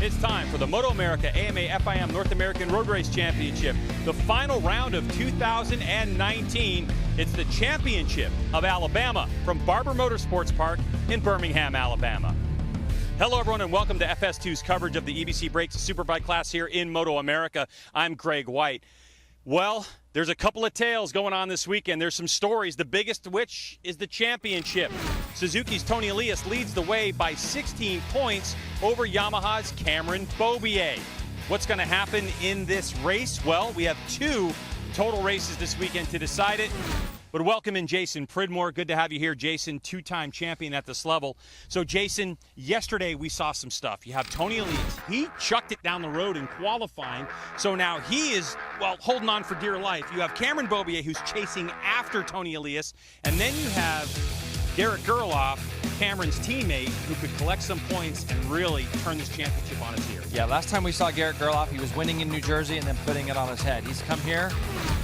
It's time for the MotoAmerica AMA FIM North American Road Race Championship, the final round of 2019. It's the championship of Alabama from Barber Motorsports Park in Birmingham, Alabama. Hello, everyone, and welcome to FS2's coverage of the EBC Brakes Superbike class here in MotoAmerica. I'm Greg White. Well, there's a couple of tales going on this weekend. There's some stories, the biggest of which is the championship. Suzuki's Tony Elias leads the way by 16 points over Yamaha's Cameron Beaubier. What's going to happen in this race? Well, we have two total races this weekend to decide it. But welcome in Jason Pridmore. Good to have you here, Jason, two-time champion at this level. So, Jason, yesterday we saw some stuff. You have Tony Elias. He chucked it down the road in qualifying. So now he is, well, holding on for dear life. You have Cameron Beaubier, who's chasing after Tony Elias. And then you have Garrett Gerloff, Cameron's teammate, who could collect some points and really turn this championship on its ear. Yeah, last time we saw Garrett Gerloff, he was winning in New Jersey and then putting it on his head. He's come here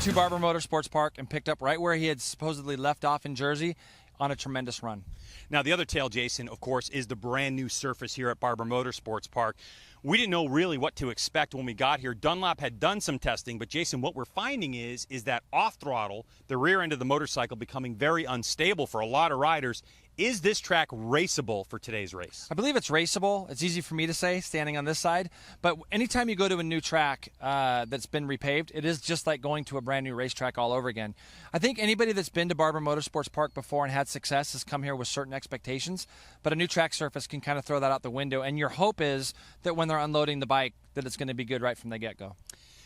to Barber Motorsports Park and picked up right where he had supposedly left off in Jersey on a tremendous run. Now, the other tale, Jason, of course, is the brand new surface here at Barber Motorsports Park. We didn't know really what to expect when we got here. Dunlop had done some testing, but Jason, what we're finding is that off throttle, the rear end of the motorcycle becoming very unstable for a lot of riders. Is this track raceable for today's race? I believe it's raceable. It's easy for me to say, standing on this side. But anytime you go to a new track that's been repaved, it is just like going to a brand new racetrack all over again. I think anybody that's been to Barber Motorsports Park before and had success has come here with certain expectations. But a new track surface can kind of throw that out the window. And your hope is that when they're unloading the bike, that it's going to be good right from the get-go.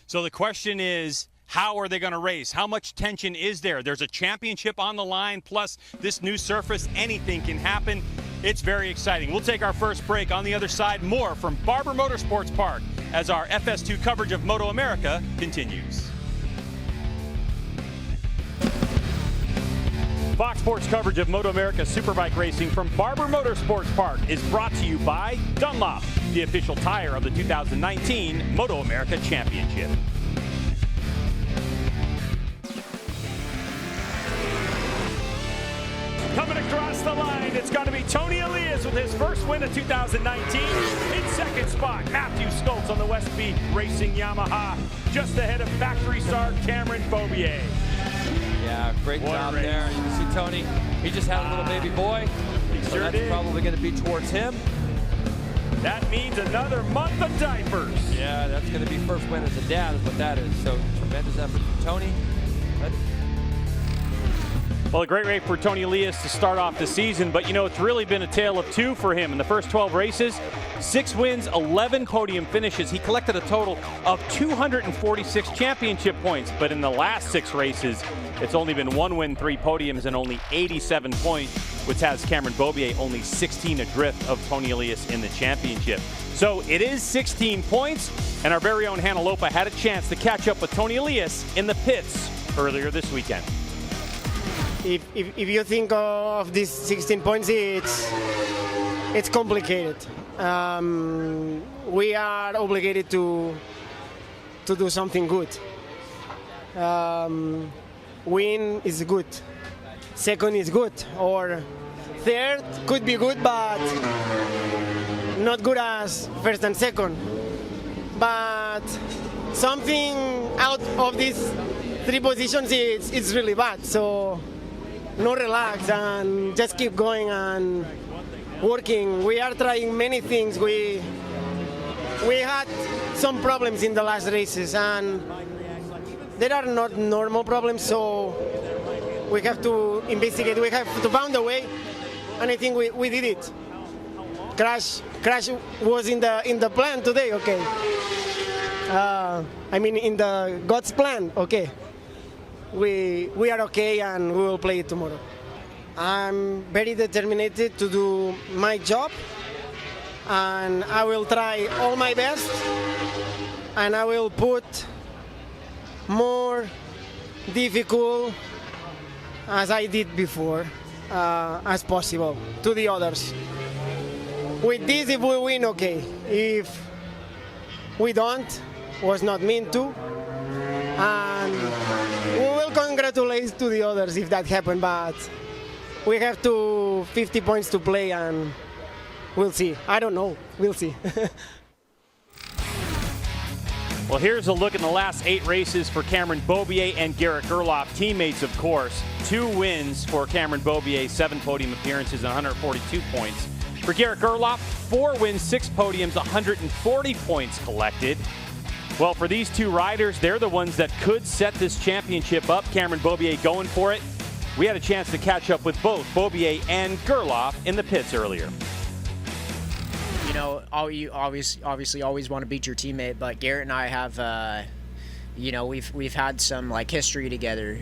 So the question is, how are they going to race? How much tension is there? There's a championship on the line, plus this new surface. Anything can happen. It's very exciting. We'll take our first break. On the other side, more from Barber Motorsports Park as our FS2 coverage of MotoAmerica continues. Fox Sports coverage of MotoAmerica Superbike racing from Barber Motorsports Park is brought to you by Dunlop, the official tire of the 2019 MotoAmerica Championship. Coming across the line, it's going to be Tony Elias with his first win of 2019. In second spot, Matthew Stoltz on the Westbeat Racing Yamaha, just ahead of factory star Cameron Beaubier. Yeah, great job there. You can see Tony, he just had a little baby boy. So that's probably going to be towards him. That means another month of diapers. Yeah, that's going to be first win as a dad is what that is. So tremendous effort from Tony. Well, a great race for Tony Elias to start off the season, but you know, it's really been a tale of two for him. In the first 12 races, 6 wins, 11 podium finishes. He collected a total of 246 championship points, but in the last 6 races, it's only been 1 win, 3 podiums, and only 87 points, which has Cameron Beaubier only 16 adrift of Tony Elias in the championship. So it is 16 points, and our very own Hannah Lopa had a chance to catch up with Tony Elias in the pits earlier this weekend. If you think of these 16 points, it's complicated. We are obligated to do something good. Win is good. Second is good. Or third could be good, but not good as first and second. But something out of these 3 positions, it's really bad. So no relax and just keep going and working. We are trying many things. We had some problems in the last races, and there are not normal problems, so we have to investigate. We have to find a way, and I think we did it. Crash was in the plan today, okay. I mean in the God's plan, okay. We are okay and we will play it tomorrow. I'm very determined to do my job, and I will try all my best, and I will put more difficult as I did before as possible to the others. With this, if we win, okay. If we don't, was not meant to. And we will congratulate to the others if that happened, but we have 50 points to play, and we'll see. I don't know. We'll see. Well, here's a look at the last 8 races for Cameron Beaubier and Garrett Gerloff, teammates, of course. 2 wins for Cameron Beaubier, 7 podium appearances, and 142 points. For Garrett Gerloff, 4 wins, 6 podiums, 140 points collected. Well, for these 2 riders, they're the ones that could set this championship up. Cameron Beaubier going for it. We had a chance to catch up with both Beaubier and Gerloff in the pits earlier. You know, you obviously always want to beat your teammate, but Garrett and I have, you know, we've had some like history together.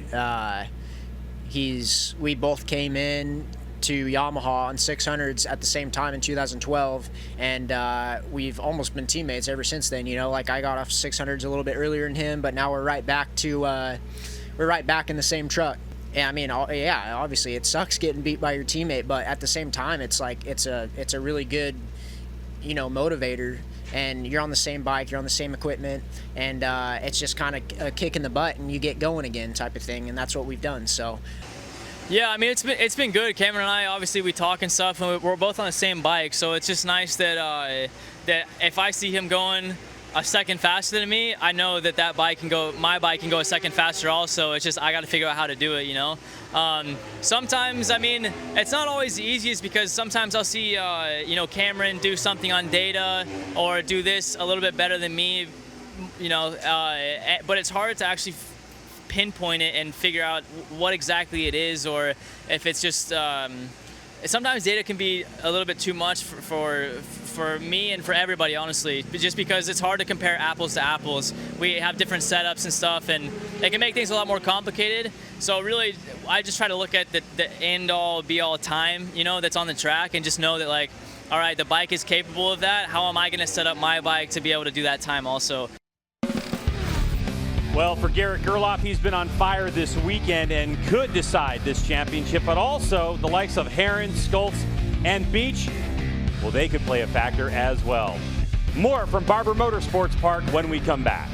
We both came in to Yamaha on 600s at the same time in 2012, and we've almost been teammates ever since then. You know, like I got off 600s a little bit earlier than him, but now we're right back in the same truck. Yeah, I mean, yeah, obviously it sucks getting beat by your teammate, but at the same time, it's like it's a really good, you know, motivator, and you're on the same bike, you're on the same equipment, and it's just kind of a kick in the butt and you get going again type of thing, and that's what we've done. So yeah, I mean, it's been good. Cameron and I, obviously we talk and stuff, and we're both on the same bike, so it's just nice that that if I see him going a second faster than me, I know that my bike can go a second faster also. It's just I got to figure out how to do it, you know. Sometimes, I mean, it's not always the easiest, because sometimes I'll see, you know, Cameron do something on data or do this a little bit better than me, you know, but it's hard to actually pinpoint it and figure out what exactly it is, or if it's just, sometimes data can be a little bit too much for me and for everybody, honestly, just because it's hard to compare apples to apples. We have different setups and stuff, and it can make things a lot more complicated. So really, I just try to look at the end-all, be-all time, you know, that's on the track, and just know that, like, all right, the bike is capable of that. How am I going to set up my bike to be able to do that time also? Well, for Garrett Gerloff, he's been on fire this weekend and could decide this championship, but also the likes of Heron, Schultz, and Beach, well, they could play a factor as well. More from Barber Motorsports Park when we come back.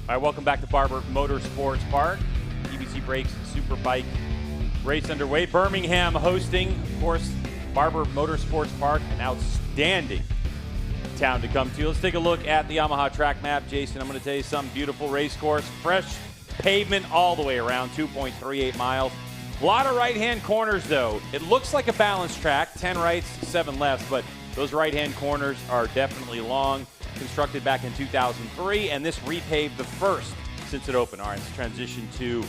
All right, welcome back to Barber Motorsports Park. EBC Brakes Superbike race underway. Birmingham hosting, of course, Barber Motorsports Park, an outstanding town to come to. Let's take a look at the Yamaha track map. Jason, I'm going to tell you something. Beautiful race course, fresh pavement all the way around, 2.38 miles. A lot of right-hand corners, though. It looks like a balanced track, 10 rights, 7 lefts, but those right-hand corners are definitely long. Constructed back in 2003, and this repaved the first since it opened. All right, let's transition to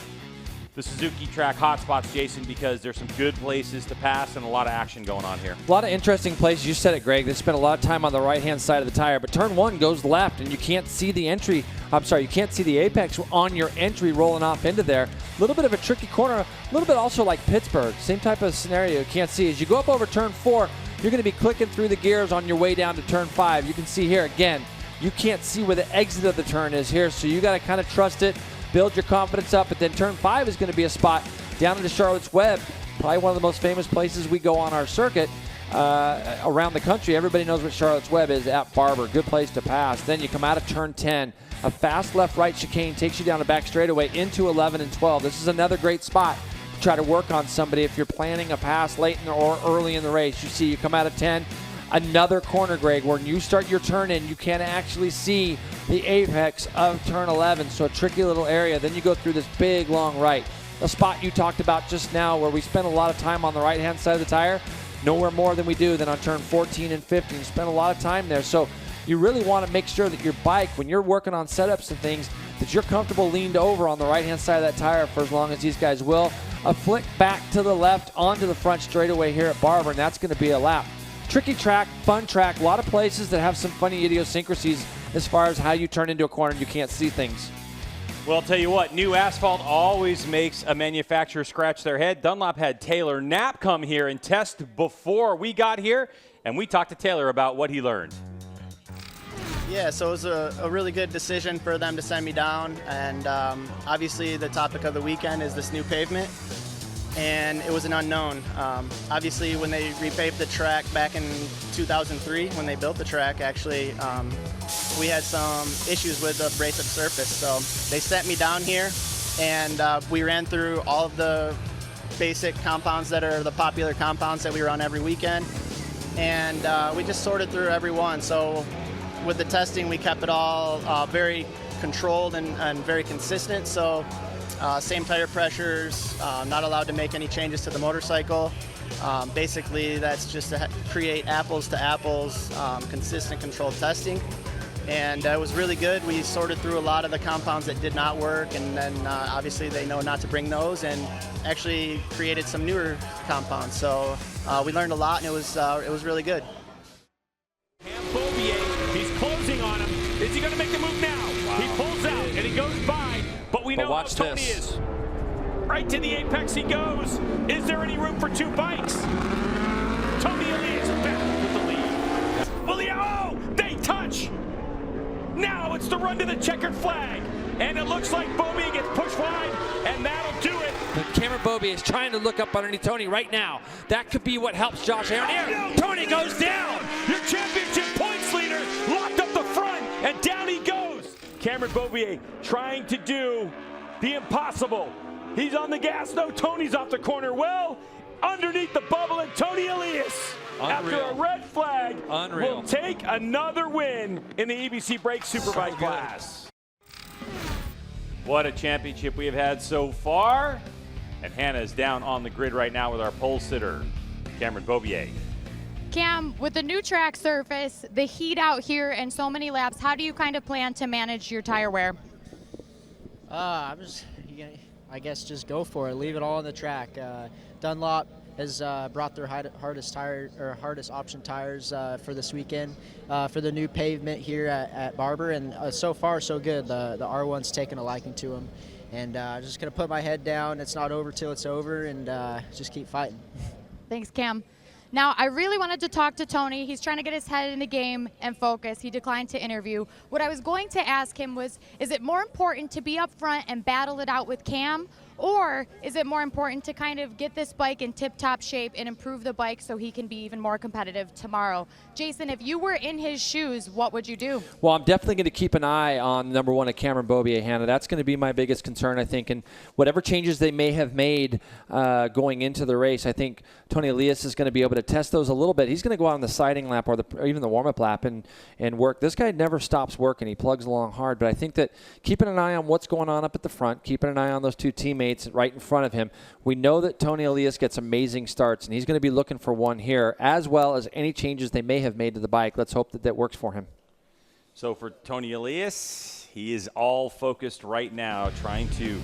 the Suzuki track hotspots, Jason, because there's some good places to pass and a lot of action going on here. A lot of interesting places. You said it, Greg. They spent a lot of time on the right-hand side of the tire, but turn 1 goes left, and you can't see the entry. You can't see the apex on your entry rolling off into there. A little bit of a tricky corner, a little bit also like Pittsburgh. Same type of scenario you can't see. As you go up over turn 4, you're going to be clicking through the gears on your way down to turn 5. You can see here, again, you can't see where the exit of the turn is here, so you got to kind of trust it, build your confidence up, but then turn 5 is going to be a spot down into Charlotte's Web, probably one of the most famous places we go on our circuit around the country. Everybody knows what Charlotte's Web is at Barber. Good place to pass. Then you come out of turn 10. A fast left-right chicane takes you down a back straightaway into 11 and 12. This is another great spot to try to work on somebody if you're planning a pass late in or early in the race. You see you come out of 10. Another corner, Greg, where you start your turn in, you can't actually see the apex of turn 11, so a tricky little area. Then you go through this big, long right. The spot you talked about just now where we spend a lot of time on the right-hand side of the tire, nowhere more than we do than on turn 14 and 15. You spend a lot of time there, so you really want to make sure that your bike, when you're working on setups and things, that you're comfortable leaned over on the right-hand side of that tire for as long as these guys will. A flick back to the left onto the front straightaway here at Barber, and that's going to be a lap. Tricky track, fun track, a lot of places that have some funny idiosyncrasies as far as how you turn into a corner and you can't see things. Well, I'll tell you what, new asphalt always makes a manufacturer scratch their head. Dunlop had Taylor Knapp come here and test before we got here, and we talked to Taylor about what he learned. Yeah, so it was a really good decision for them to send me down, and obviously the topic of the weekend is this new pavement. And it was an unknown. Obviously, when they repaved the track back in 2003, when they built the track, actually, we had some issues with the abrasive surface. So they sent me down here, and we ran through all of the basic compounds that are the popular compounds that we run every weekend. And we just sorted through every one. So with the testing, we kept it all very controlled and very consistent. So same tire pressures, not allowed to make any changes to the motorcycle. Basically, that's just to create apples to apples, consistent controlled testing. And it was really good. We sorted through a lot of the compounds that did not work, and then obviously they know not to bring those, and actually created some newer compounds. So we learned a lot, and it was really good. Beaubier, he's closing on him. Is he going to make the move now? Wow. He pulls out and he goes by, but we know how Tony is. Right to the apex he goes. Is there any room for two bikes? Tony Elias back with the lead. Will he? Oh, they touch. Now it's the run to the checkered flag. And it looks like Beaubier gets pushed wide, and that'll do it. Cameron Beaubier is trying to look up underneath Tony right now. That could be what helps Josh Aaron here. Tony goes down. Your championship points leader locked up the front, and down he goes. Cameron Beaubier trying to do the impossible. He's on the gas. No, Tony's off the corner. Well, underneath the bubble, and Tony Elias, after a red flag, will take another win in the EBC Brakes Superbike class. What a championship we have had so far. And Hannah is down on the grid right now with our pole sitter, Cameron Beaubier. Cam, with the new track surface, the heat out here, and so many laps, how do you kind of plan to manage your tire wear? I guess just go for it. Leave it all on the track. Dunlop has brought their hardest option tires for this weekend for the new pavement here at Barber, and so far so good. The R1's taken a liking to them, and just gonna put my head down. It's not over till it's over, and just keep fighting. Thanks, Cam. Now, I really wanted to talk to Tony. He's trying to get his head in the game and focus. He declined to interview. What I was going to ask him was, is it more important to be up front and battle it out with Cam, or is it more important to kind of get this bike in tip-top shape and improve the bike so he can be even more competitive tomorrow? Jason, if you were in his shoes, what would you do? Well, I'm definitely going to keep an eye on number one at Cameron Beaubier, Hannah. That's going to be my biggest concern, I think. And whatever changes they may have made going into the race, I think Tony Elias is going to be able to test those a little bit. He's going to go out on the siding lap or even the warm-up lap and work. This guy never stops working. He plugs along hard. But I think that keeping an eye on what's going on up at the front, keeping an eye on those two teammates right in front of him. We know that Tony Elias gets amazing starts, and he's going to be looking for one here, as well as any changes they may have made to the bike. Let's hope that that works for him. So for Tony Elias, he is all focused right now trying to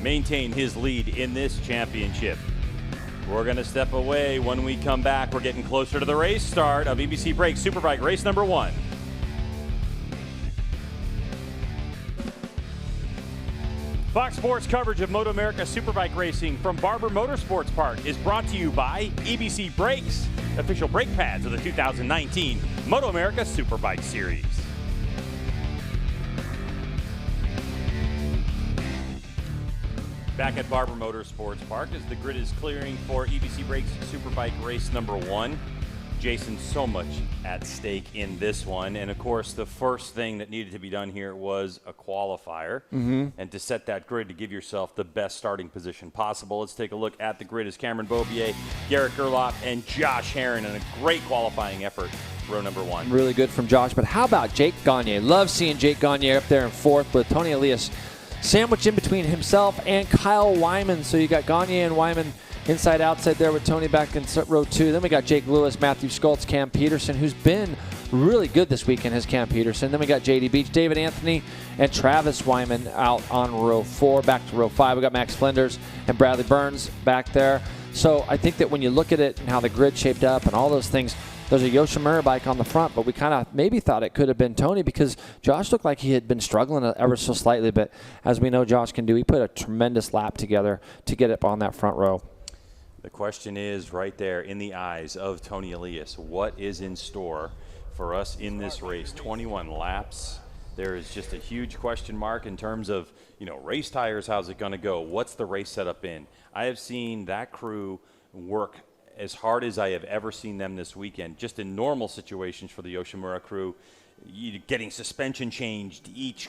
maintain his lead in this championship. We're going to step away. When we come back, we're getting closer to the race start of EBC Brakes Superbike race number 1. Fox Sports coverage of MotoAmerica Superbike racing from Barber Motorsports Park is brought to you by EBC Brakes, official brake pads of the 2019 MotoAmerica Superbike Series. Back at Barber Motorsports Park as the grid is clearing for EBC Brakes Superbike race number 1. Jason, so much at stake in this one. And, of course, the first thing that needed to be done here was a qualifier. And to set that grid to give yourself the best starting position possible. Let's take a look at the grid as Cameron Beaubier, Garrett Gerloff, and Josh Herron in a great qualifying effort, row number 1. Really good from Josh. But how about Jake Gagne? Love seeing Jake Gagne up there in 4th with Tony Elias sandwiched in between himself and Kyle Wyman. So you got Gagne and Wyman inside outside there with Tony back in row 2. Then we got Jake Lewis, Matthew Schultz, Cam Peterson, who's been really good this weekend, has Cam Peterson. Then we got JD Beach, David Anthony, and Travis Wyman out on row 4. Back to row 5, we got Max Flinders and Bradley Burns back there. So I think that when you look at it and how the grid shaped up and all those things, there's a Yoshimura bike on the front, but we kind of maybe thought it could have been Tony because Josh looked like he had been struggling ever so slightly. But as we know Josh can do, he put a tremendous lap together to get up on that front row. The question is right there in the eyes of Tony Elias, what is in store for us in this race? 21 laps. There is just a huge question mark in terms of, race tires. How's it going to go? What's the race setup in? I have seen that crew work as hard as I have ever seen them this weekend. Just in normal situations for the Yoshimura crew, getting suspension changed each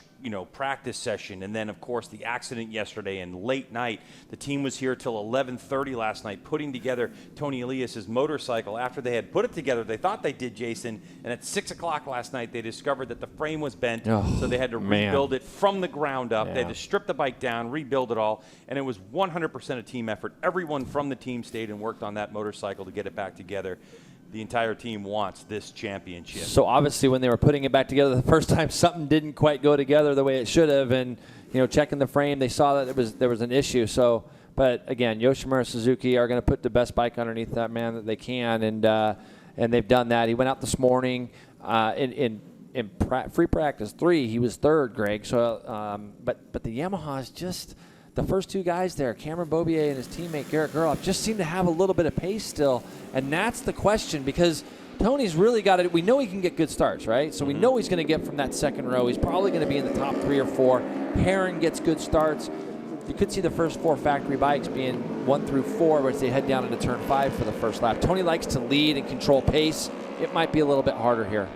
practice session, and then of course the accident yesterday and late night. The team was here till 11:30 last night putting together Tony Elias's motorcycle. After they had put it together, they thought they did, Jason, and at 6 o'clock last night they discovered that the frame was bent, so they had to rebuild it from the ground up. They had to strip the bike down, rebuild it all, and it was 100% a team effort. Everyone from the team stayed and worked on that motorcycle to get it back together. The entire team wants this championship. So obviously when they were putting it back together the first time, something didn't quite go together the way it should have, and checking the frame, they saw that there was an issue. So, but again, Yoshimura Suzuki are going to put the best bike underneath that man that they can, and they've done that. He went out this morning in free practice 3. He was third, Greg. So, but the Yamaha's just. The first two guys there, Cameron Beaubier and his teammate Garrett Gerloff, just seem to have a little bit of pace still. And that's the question, because Tony's really got it. We know he can get good starts, right? So we know he's going to get from that second row. He's probably going to be in the top 3 or 4. Herron gets good starts. You could see the first 4 factory bikes being 1 through 4 as they head down into turn 5 for the first lap. Tony likes to lead and control pace. It might be a little bit harder here.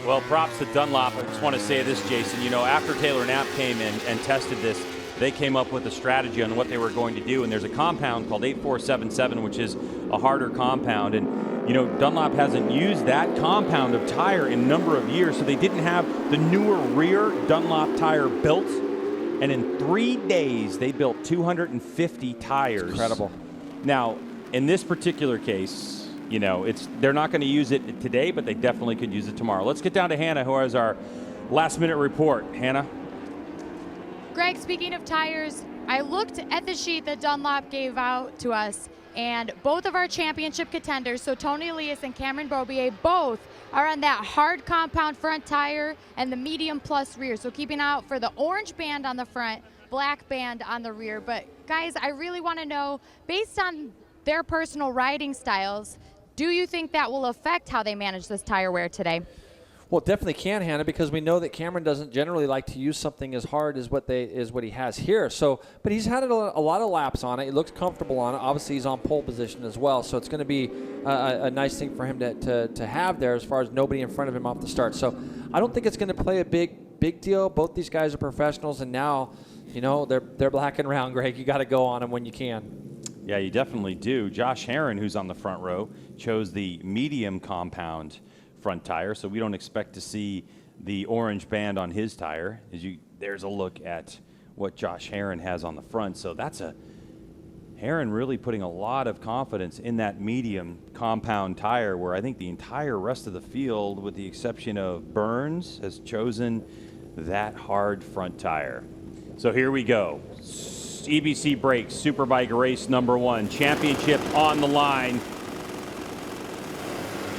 Well, props to Dunlop. I just want to say this, Jason. After Taylor Knapp came in and tested this, they came up with a strategy on what they were going to do, and there's a compound called 8477, which is a harder compound, and Dunlop hasn't used that compound of tire in a number of years, so they didn't have the newer rear Dunlop tire built, and in 3 days they built 250 tires. Incredible. Now, in this particular case, they're not going to use it today, but they definitely could use it tomorrow. Let's get down to Hannah, who has our last-minute report. Hannah? Greg, speaking of tires, I looked at the sheet that Dunlop gave out to us, and both of our championship contenders, so Tony Elias and Cameron Beaubier, both are on that hard compound front tire and the medium plus rear. So keeping out for the orange band on the front, black band on the rear. But guys, I really want to know, based on their personal riding styles, do you think that will affect how they manage this tire wear today? Well, it definitely can, Hannah, because we know that Cameron doesn't generally like to use something as hard as what he has here. So, but he's had a lot of laps on it. He looks comfortable on it. Obviously, he's on pole position as well. So it's going to be a nice thing for him to have there, as far as nobody in front of him off the start. So I don't think it's going to play a big deal. Both these guys are professionals, and now, they're black and round. Greg, you got to go on them when you can. Yeah, you definitely do. Josh Herron, who's on the front row, chose the medium compound front tire, so we don't expect to see the orange band on his tire. There's a look at what Josh Herron has on the front. So that's Herron really putting a lot of confidence in that medium compound tire, where I think the entire rest of the field, with the exception of Burns, has chosen that hard front tire. So here we go. EBC Brakes Superbike race number 1, championship on the line.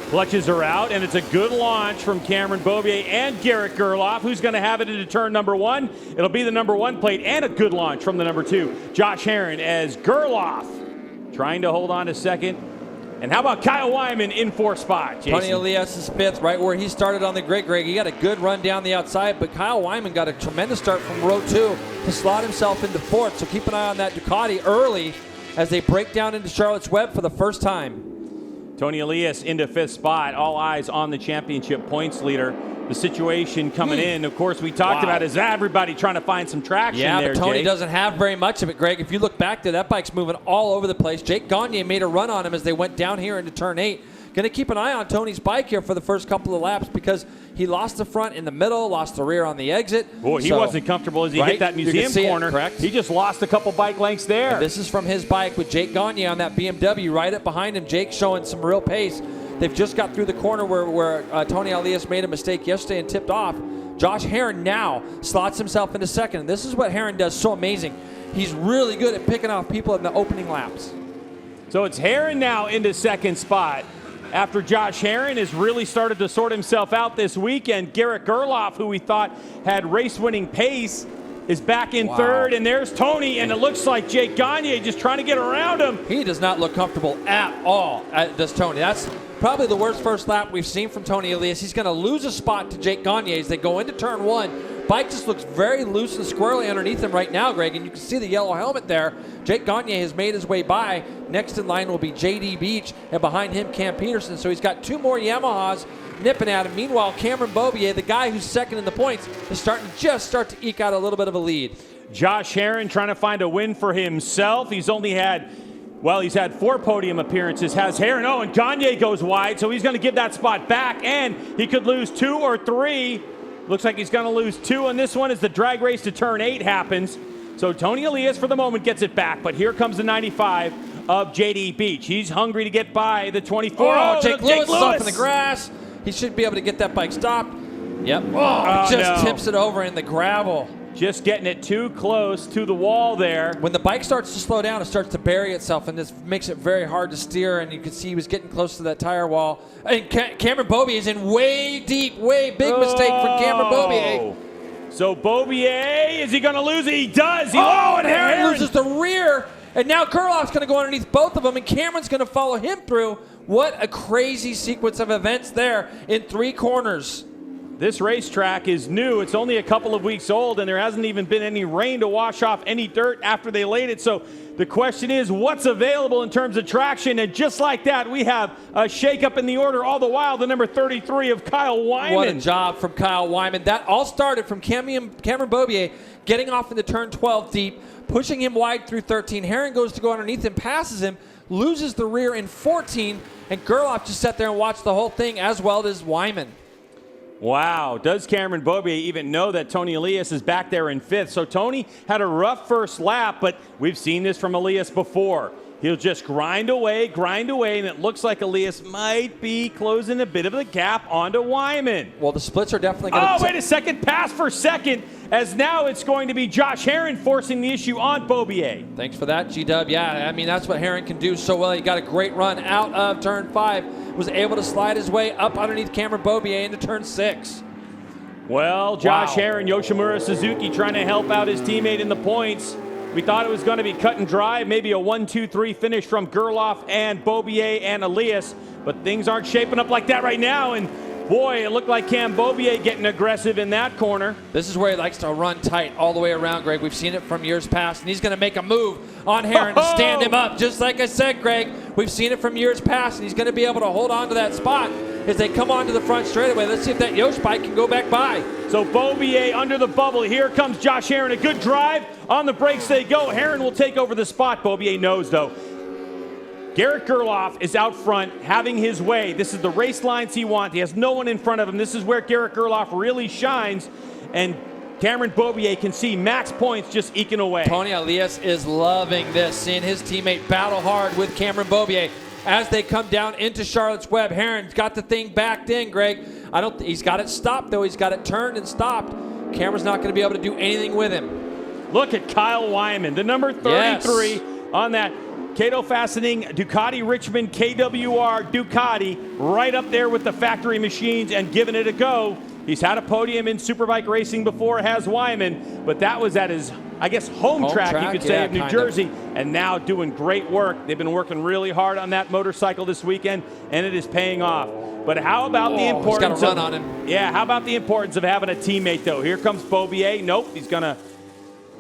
Clutches are out, and it's a good launch from Cameron Beaubier and Garrett Gerloff. Who's going to have it into turn number 1? It'll be the number 1 plate, and a good launch from the number 2, Josh Herron, as Gerloff trying to hold on to second. And how about Kyle Wyman in 4th spot, Jason? Tony Elias is 5th, right where he started on the grid, Greg. He got a good run down the outside, but Kyle Wyman got a tremendous start from row 2 to slot himself into 4th. So keep an eye on that Ducati early as they break down into Charlotte's Web for the first time. Tony Elias into 5th spot. All eyes on the championship points leader. The situation coming in, of course, we talked about is everybody trying to find some traction there, Yeah, but Tony Jake. doesn't have very much of it, Greg. If you look back there, that bike's moving all over the place. Jake Gagne made a run on him as they went down here into turn 8. Going to keep an eye on Tony's bike here for the first couple of laps, because he lost the front in the middle, lost the rear on the exit. Boy, he wasn't comfortable as he hit that museum corner. Correct. He just lost a couple bike lengths there. And this is from his bike with Jake Gagne on that BMW right up behind him. Jake showing some real pace. They've just got through the corner where Tony Elias made a mistake yesterday and tipped off. Josh Herron now slots himself into second. And this is what Herron does so amazing. He's really good at picking off people in the opening laps. So it's Herron now into 2nd spot. After Josh Herron has really started to sort himself out this weekend, Garrett Gerloff, who we thought had race-winning pace, is back in 3rd. And there's Tony, and it looks like Jake Gagne just trying to get around him. He does not look comfortable at all, does Tony. That's probably the worst first lap we've seen from Tony Elias. He's going to lose a spot to Jake Gagne as they go into turn 1. bike just looks very loose and squirrely underneath him right now, Greg, and you can see the yellow helmet there. Jake Gagne has made his way by. Next in line will be J.D. Beach, and behind him Cam Peterson. So he's got 2 more Yamahas nipping at him. Meanwhile, Cameron Beaubier, the guy who's second in the points, is starting to eke out a little bit of a lead. Josh Herron trying to find a win for himself. He's had 4 podium appearances, has Herron. Oh, and Gagne goes wide, so he's going to give that spot back, and he could lose 2 or 3. Looks like he's going to lose 2 on this one as the drag race to turn 8 happens. So Tony Elias, for the moment, gets it back, but here comes the 95 of J.D. Beach. He's hungry to get by the 24. Oh, Jake Lewis is off in the grass. He should be able to get that bike stopped. Yep. Tips it over in the gravel. Just getting it too close to the wall there. When the bike starts to slow down, it starts to bury itself, and this makes it very hard to steer, and you can see he was getting close to that tire wall. And Cameron Beaubier is in way deep, way big mistake for Cameron Beaubier. So Beaubier, is he going to lose it? He does. And Herron loses the rear, and now Gerloff's going to go underneath both of them, and Cameron's going to follow him through. What a crazy sequence of events there in 3 corners. This racetrack is new. It's only a couple of weeks old, and there hasn't even been any rain to wash off any dirt after they laid it. So the question is, what's available in terms of traction? And just like that, we have a shakeup in the order. All the while, the number 33 of Kyle Wyman. What a job from Kyle Wyman. That all started from Cameron Beaubier getting off into turn 12 deep, pushing him wide through 13. Herron goes to go underneath him, passes him, loses the rear in 14, and Gerloff just sat there and watched the whole thing, as well as Wyman. Wow, does Cameron Beaubier even know that Tony Elias is back there in 5th? So Tony had a rough first lap, but we've seen this from Elias before. He'll just grind away, and it looks like Elias might be closing a bit of the gap onto Wyman. Well, the splits are definitely going to... Oh, wait a second, pass for second, as now it's going to be Josh Herron forcing the issue on Beaubier. Thanks for that, G-Dub. Yeah, I mean, that's what Herron can do so well. He got a great run out of turn 5, was able to slide his way up underneath Cameron Beaubier into turn 6. Well, Josh Herron, Yoshimura Suzuki trying to help out his teammate in the points. We thought it was going to be cut and dry, maybe a 1-2-3 finish from Gerloff and Beaubier and Elias, but things aren't shaping up like that right now, and boy, it looked like Cam Beaubier getting aggressive in that corner. This is where he likes to run tight all the way around, Greg. We've seen it from years past, and he's going to make a move on Herron to stand him up. Just like I said, Greg, we've seen it from years past, and he's going to be able to hold on to that spot as they come onto the front straightaway. Let's see if that Yosh bike can go back by. So Beaubier under the bubble. Here comes Josh Herron. A good drive. On the brakes they go. Herron will take over the spot. Beaubier knows, though. Garrett Gerloff is out front having his way. This is the race lines he wants. He has no one in front of him. This is where Garrett Gerloff really shines. And Cameron Beaubier can see max points just eking away. Tony Elias is loving this, seeing his teammate battle hard with Cameron Beaubier. As they come down into Charlotte's Web, Herron's got the thing backed in, Greg. He's got it stopped, though. He's got it turned and stopped. Cameron's not going to be able to do anything with him. Look at Kyle Wyman, the number 33 on that Cato Fastening Ducati Richmond KWR Ducati, right up there with the factory machines and giving it a go. He's had a podium in Superbike racing before, has Wyman, but that was at his, I guess, home track, you could say, of New Jersey, and now doing great work. They've been working really hard on that motorcycle this weekend, and it is paying off. But how about the importance he's got a run on him. Yeah, how about the importance of having a teammate, though? Here comes Beaubier. Nope, he's going to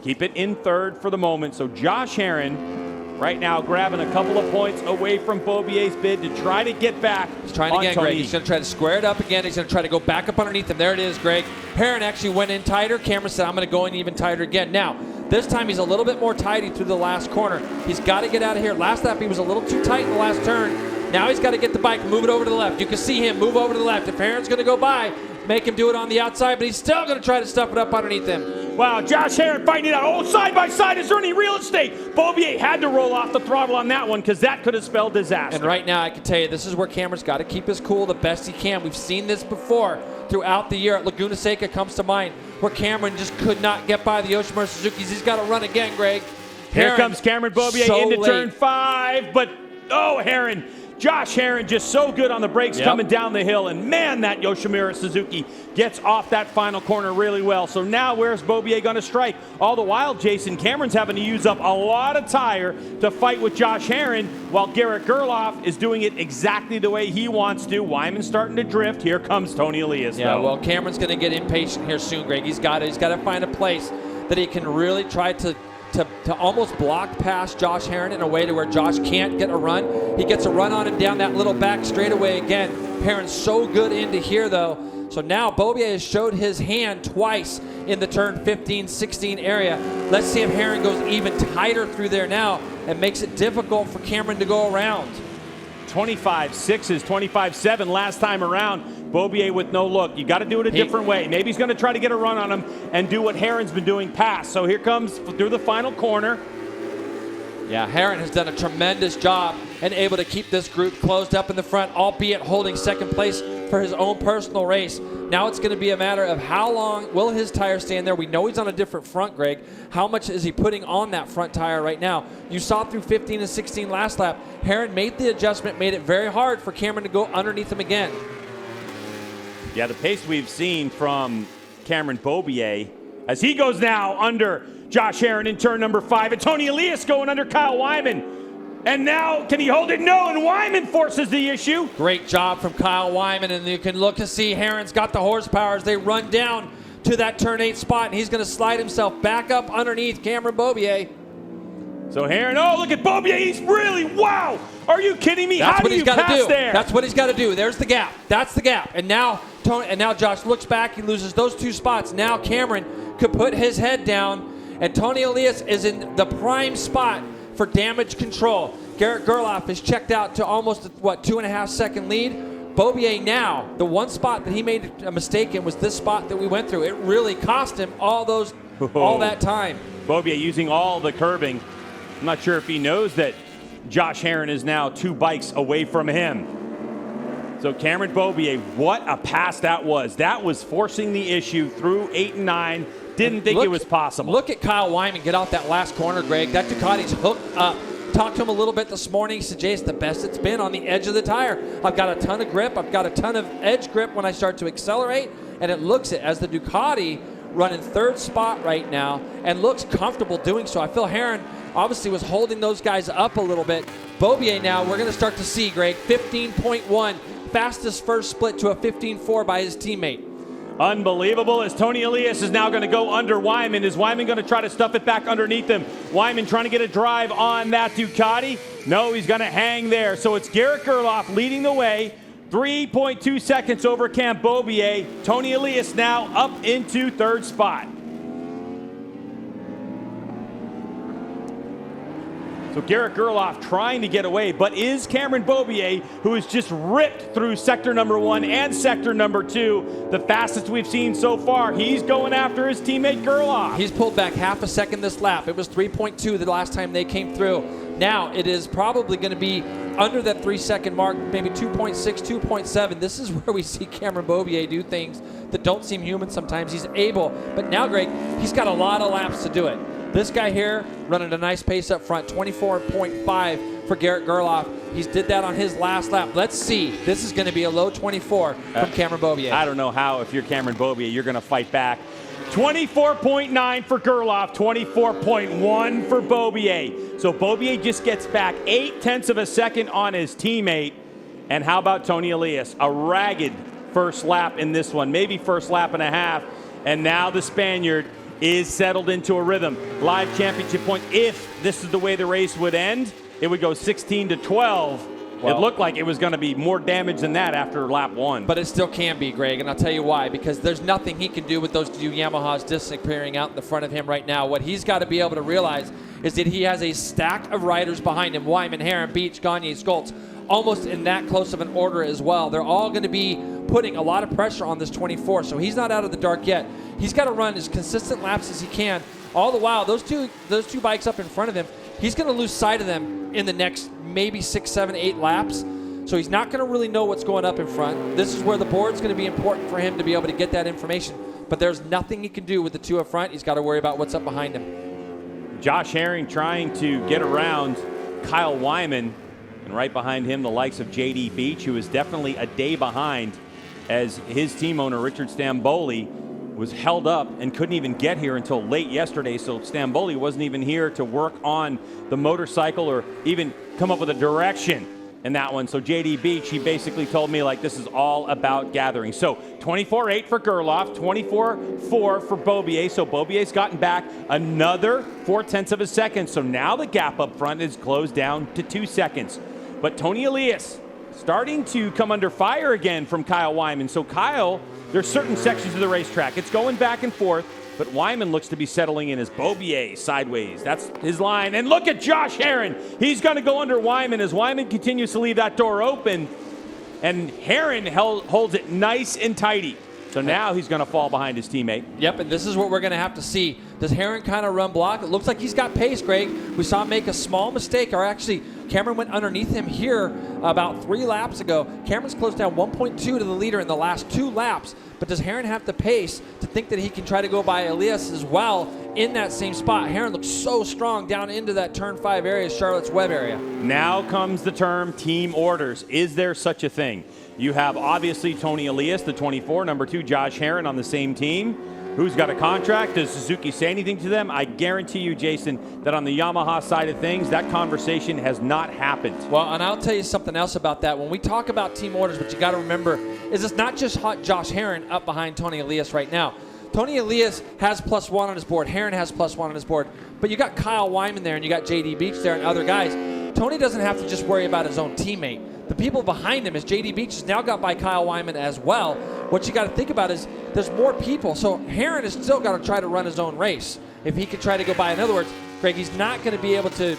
keep it in 3rd for the moment. So Josh Herron right now grabbing a couple of points away from Beaubier's bid to try to get back. He's trying again, Greg. He's going to try to square it up again. He's going to try to go back up underneath him. There it is, Greg. Herron actually went in tighter. Cameron said, I'm going to go in even tighter again. Now, this time he's a little bit more tighty through the last corner. He's got to get out of here. Last lap he was a little too tight in the last turn. Now he's got to get the bike, move it over to the left. You can see him move over to the left. If Herron's going to go by, make him do it on the outside, but he's still going to try to stuff it up underneath him. Wow, Josh Herron fighting it out. Oh, side by side. Is there any real estate? Beaubier had to roll off the throttle on that one because that could have spelled disaster. And right now, I can tell you, this is where Cameron's got to keep his cool the best he can. We've seen this before throughout the year. At Laguna Seca comes to mind, where Cameron just could not get by the Yoshimura Suzukis. He's got to run again, Greg. Here comes Cameron Beaubier into turn 5, but, oh, Herron Josh Herrin just so good on the brakes coming down the hill. And, man, that Yoshimura Suzuki gets off that final corner really well. So now where's Beaubier going to strike? All the while, Jason Cameron's having to use up a lot of tire to fight with Josh Herrin, while Garrett Gerloff is doing it exactly the way he wants to. Wyman's starting to drift. Here comes Tony Elias, though. Well, Cameron's going to get impatient here soon, Greg. He's got to find a place that he can really try to almost block past Josh Herrin in a way to where Josh can't get a run. He gets a run on him down that little back straightaway again. Herrin's so good into here, though. So now Beaubier has showed his hand twice in the turn 15-16 area. Let's see if Herrin goes even tighter through there now and makes it difficult for Cameron to go around. 25.6s, 25.7 last time around. Beaubier with no look. You got to do it a different way. Maybe he's going to try to get a run on him and do what Herrin's been doing past. So here comes through the final corner. Yeah, Herrin has done a tremendous job and able to keep this group closed up in the front, albeit holding second place for his own personal race. Now it's going to be a matter of how long will his tire stay in there. We know he's on a different front, Greg. How much is he putting on that front tire right now? You saw through 15 and 16 last lap. Herrin made the adjustment, made it very hard for Cameron to go underneath him again. Yeah, the pace we've seen from Cameron Beaubier as he goes now under Josh Herrin in turn number 5. And Tony Elias going under Kyle Wyman. And now, can he hold it? No, and Wyman forces the issue. Great job from Kyle Wyman, and you can look to see Herrin's got the horsepower as they run down to that turn 8 spot, and he's going to slide himself back up underneath Cameron Beaubier. So Herrin, oh, look at Beaubier. He's really, wow. Are you kidding me? That's How what do he's you got to pass do. there? That's what he's got to do. There's the gap. That's the gap. And now Josh looks back. He loses those 2 spots. Now Cameron could put his head down, and Tony Elias is in the prime spot for damage control. Garrett Gerloff is checked out to almost, 2.5 second lead. Beaubier now, the one spot that he made a mistake in was this spot that we went through. It really cost him all that time. Beaubier using all the curbing. I'm not sure if he knows that Josh Herrin is now 2 bikes away from him. So Cameron Beaubier, what a pass that was. That was forcing the issue through 8 and 9. Didn't think it was possible. Look at Kyle Wyman get out that last corner, Greg. That Ducati's hooked up. Talked to him a little bit this morning. He said, Jay, it's the best it's been on the edge of the tire. I've got a ton of grip. I've got a ton of edge grip when I start to accelerate. And it looks it as the Ducati running 3rd spot right now and looks comfortable doing so. I feel Herrin obviously was holding those guys up a little bit. Beaubier now, we're going to start to see, Greg, 15.1. Fastest first split to a 15.4 by his teammate. Unbelievable as Tony Elias is now going to go under Wyman. Is Wyman going to try to stuff it back underneath him? Wyman trying to get a drive on that Ducati. No, he's going to hang there. So it's Garrett Gerloff leading the way. 3.2 seconds over Cam Beaubier. Tony Elias now up into 3rd spot. So Garrett Gerloff trying to get away, but is Cameron Beaubier, who has just ripped through sector number 1 and sector number 2, the fastest we've seen so far. He's going after his teammate Gerloff. He's pulled back half a second this lap. It was 3.2 the last time they came through. Now it is probably going to be under that 3-second mark, maybe 2.6, 2.7. This is where we see Cameron Beaubier do things that don't seem human sometimes. He's able, but now, Greg, he's got a lot of laps to do it. This guy here running a nice pace up front, 24.5 for Garrett Gerloff. He's did that on his last lap. Let's see. This is going to be a low 24 from Cameron Beaubier. I don't know how, if you're Cameron Beaubier, you're going to fight back. 24.9 for Gerloff, 24.1 for Beaubier. So Beaubier just gets back 0.8 of a second on his teammate. And how about Tony Elias? A ragged first lap in this one, maybe first lap and a half. And now the Spaniard is settled into a rhythm. Live championship points. If this is the way the race would end, it would go 16-12. Well, it looked like it was going to be more damage than that after lap 1. But it still can be, Greg, and I'll tell you why. Because there's nothing he can do with those 2 Yamahas disappearing out in the front of him right now. What he's got to be able to realize is that he has a stack of riders behind him. Wyman, Herrin, Beach, Gagne, Schultz, almost in that close of an order as well. They're all going to be putting a lot of pressure on this 24, so he's not out of the dark yet. He's got to run as consistent laps as he can. All the while, those two bikes up in front of him, he's going to lose sight of them in the next maybe 6, 7, 8 laps. So he's not going to really know what's going up in front. This is where the board's going to be important for him to be able to get that information. But there's nothing he can do with the 2 up front. He's got to worry about what's up behind him. Josh Herrin trying to get around Kyle Wyman. And right behind him, the likes of J.D. Beach, who is definitely a day behind, as his team owner, Richard Stamboli, was held up and couldn't even get here until late yesterday. So Stamboli wasn't even here to work on the motorcycle or even come up with a direction in that one. So J.D. Beach, he basically told me, like, this is all about gathering. So 24.8 for Gerloff, 24.4 for Beaubier. So Beaubier's gotten back another 0.4 of a second. So now the gap up front is closed down to 2 seconds. But Tony Elias starting to come under fire again from Kyle Wyman. So Kyle, there's certain sections of the racetrack. It's going back and forth, but Wyman looks to be settling in as Beaubier sideways. That's his line. And look at Josh Herron. He's going to go under Wyman as Wyman continues to leave that door open. And Herron holds it nice and tidy. So now he's going to fall behind his teammate. Yep, and this is what we're going to have to see. Does Herron kind of run block? It looks like he's got pace, Greg. We saw him make a small mistake, or actually Cameron went underneath him here about 3 laps ago. Cameron's closed down 1.2 to the leader in the last 2 laps. But does Herron have the pace to think that he can try to go by Elias as well in that same spot? Herron looks so strong down into that turn 5 area, Charlotte's Web area. Now comes the term team orders. Is there such a thing? You have obviously Tony Elias, the 24, number 2, Josh Herron on the same team. Who's got a contract? Does Suzuki say anything to them? I guarantee you, Jason, that on the Yamaha side of things, that conversation has not happened. Well, and I'll tell you something else about that. When we talk about team orders, what you got to remember is it's not just Josh Herron up behind Tony Elias right now. Tony Elias has +1 on his board. Herron has +1 on his board. But you got Kyle Wyman there, and you got J.D. Beach there, and other guys. Tony doesn't have to just worry about his own teammate. The people behind him, as J.D. Beach has now got by Kyle Wyman as well. What you got to think about is there's more people. So Herron has still got to try to run his own race if he could try to go by. In other words, Greg, he's not going to be able to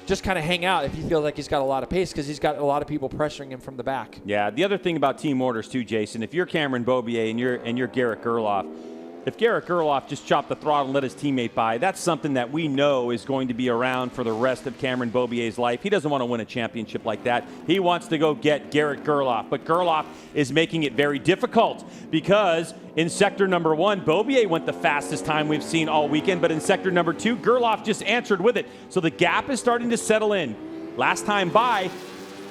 just kind of hang out if he feels like he's got a lot of pace because he's got a lot of people pressuring him from the back. Yeah, the other thing about team orders too, Jason, if you're Cameron Beaubier and you're Garrett Gerloff, if Garrett Gerloff just chopped the throttle and let his teammate by, that's something that we know is going to be around for the rest of Cameron Beaubier's life. He doesn't want to win a championship like that. He wants to go get Garrett Gerloff. But Gerloff is making it very difficult because in sector number 1, Beaubier went the fastest time we've seen all weekend. But in sector number 2, Gerloff just answered with it. So the gap is starting to settle in. Last time by,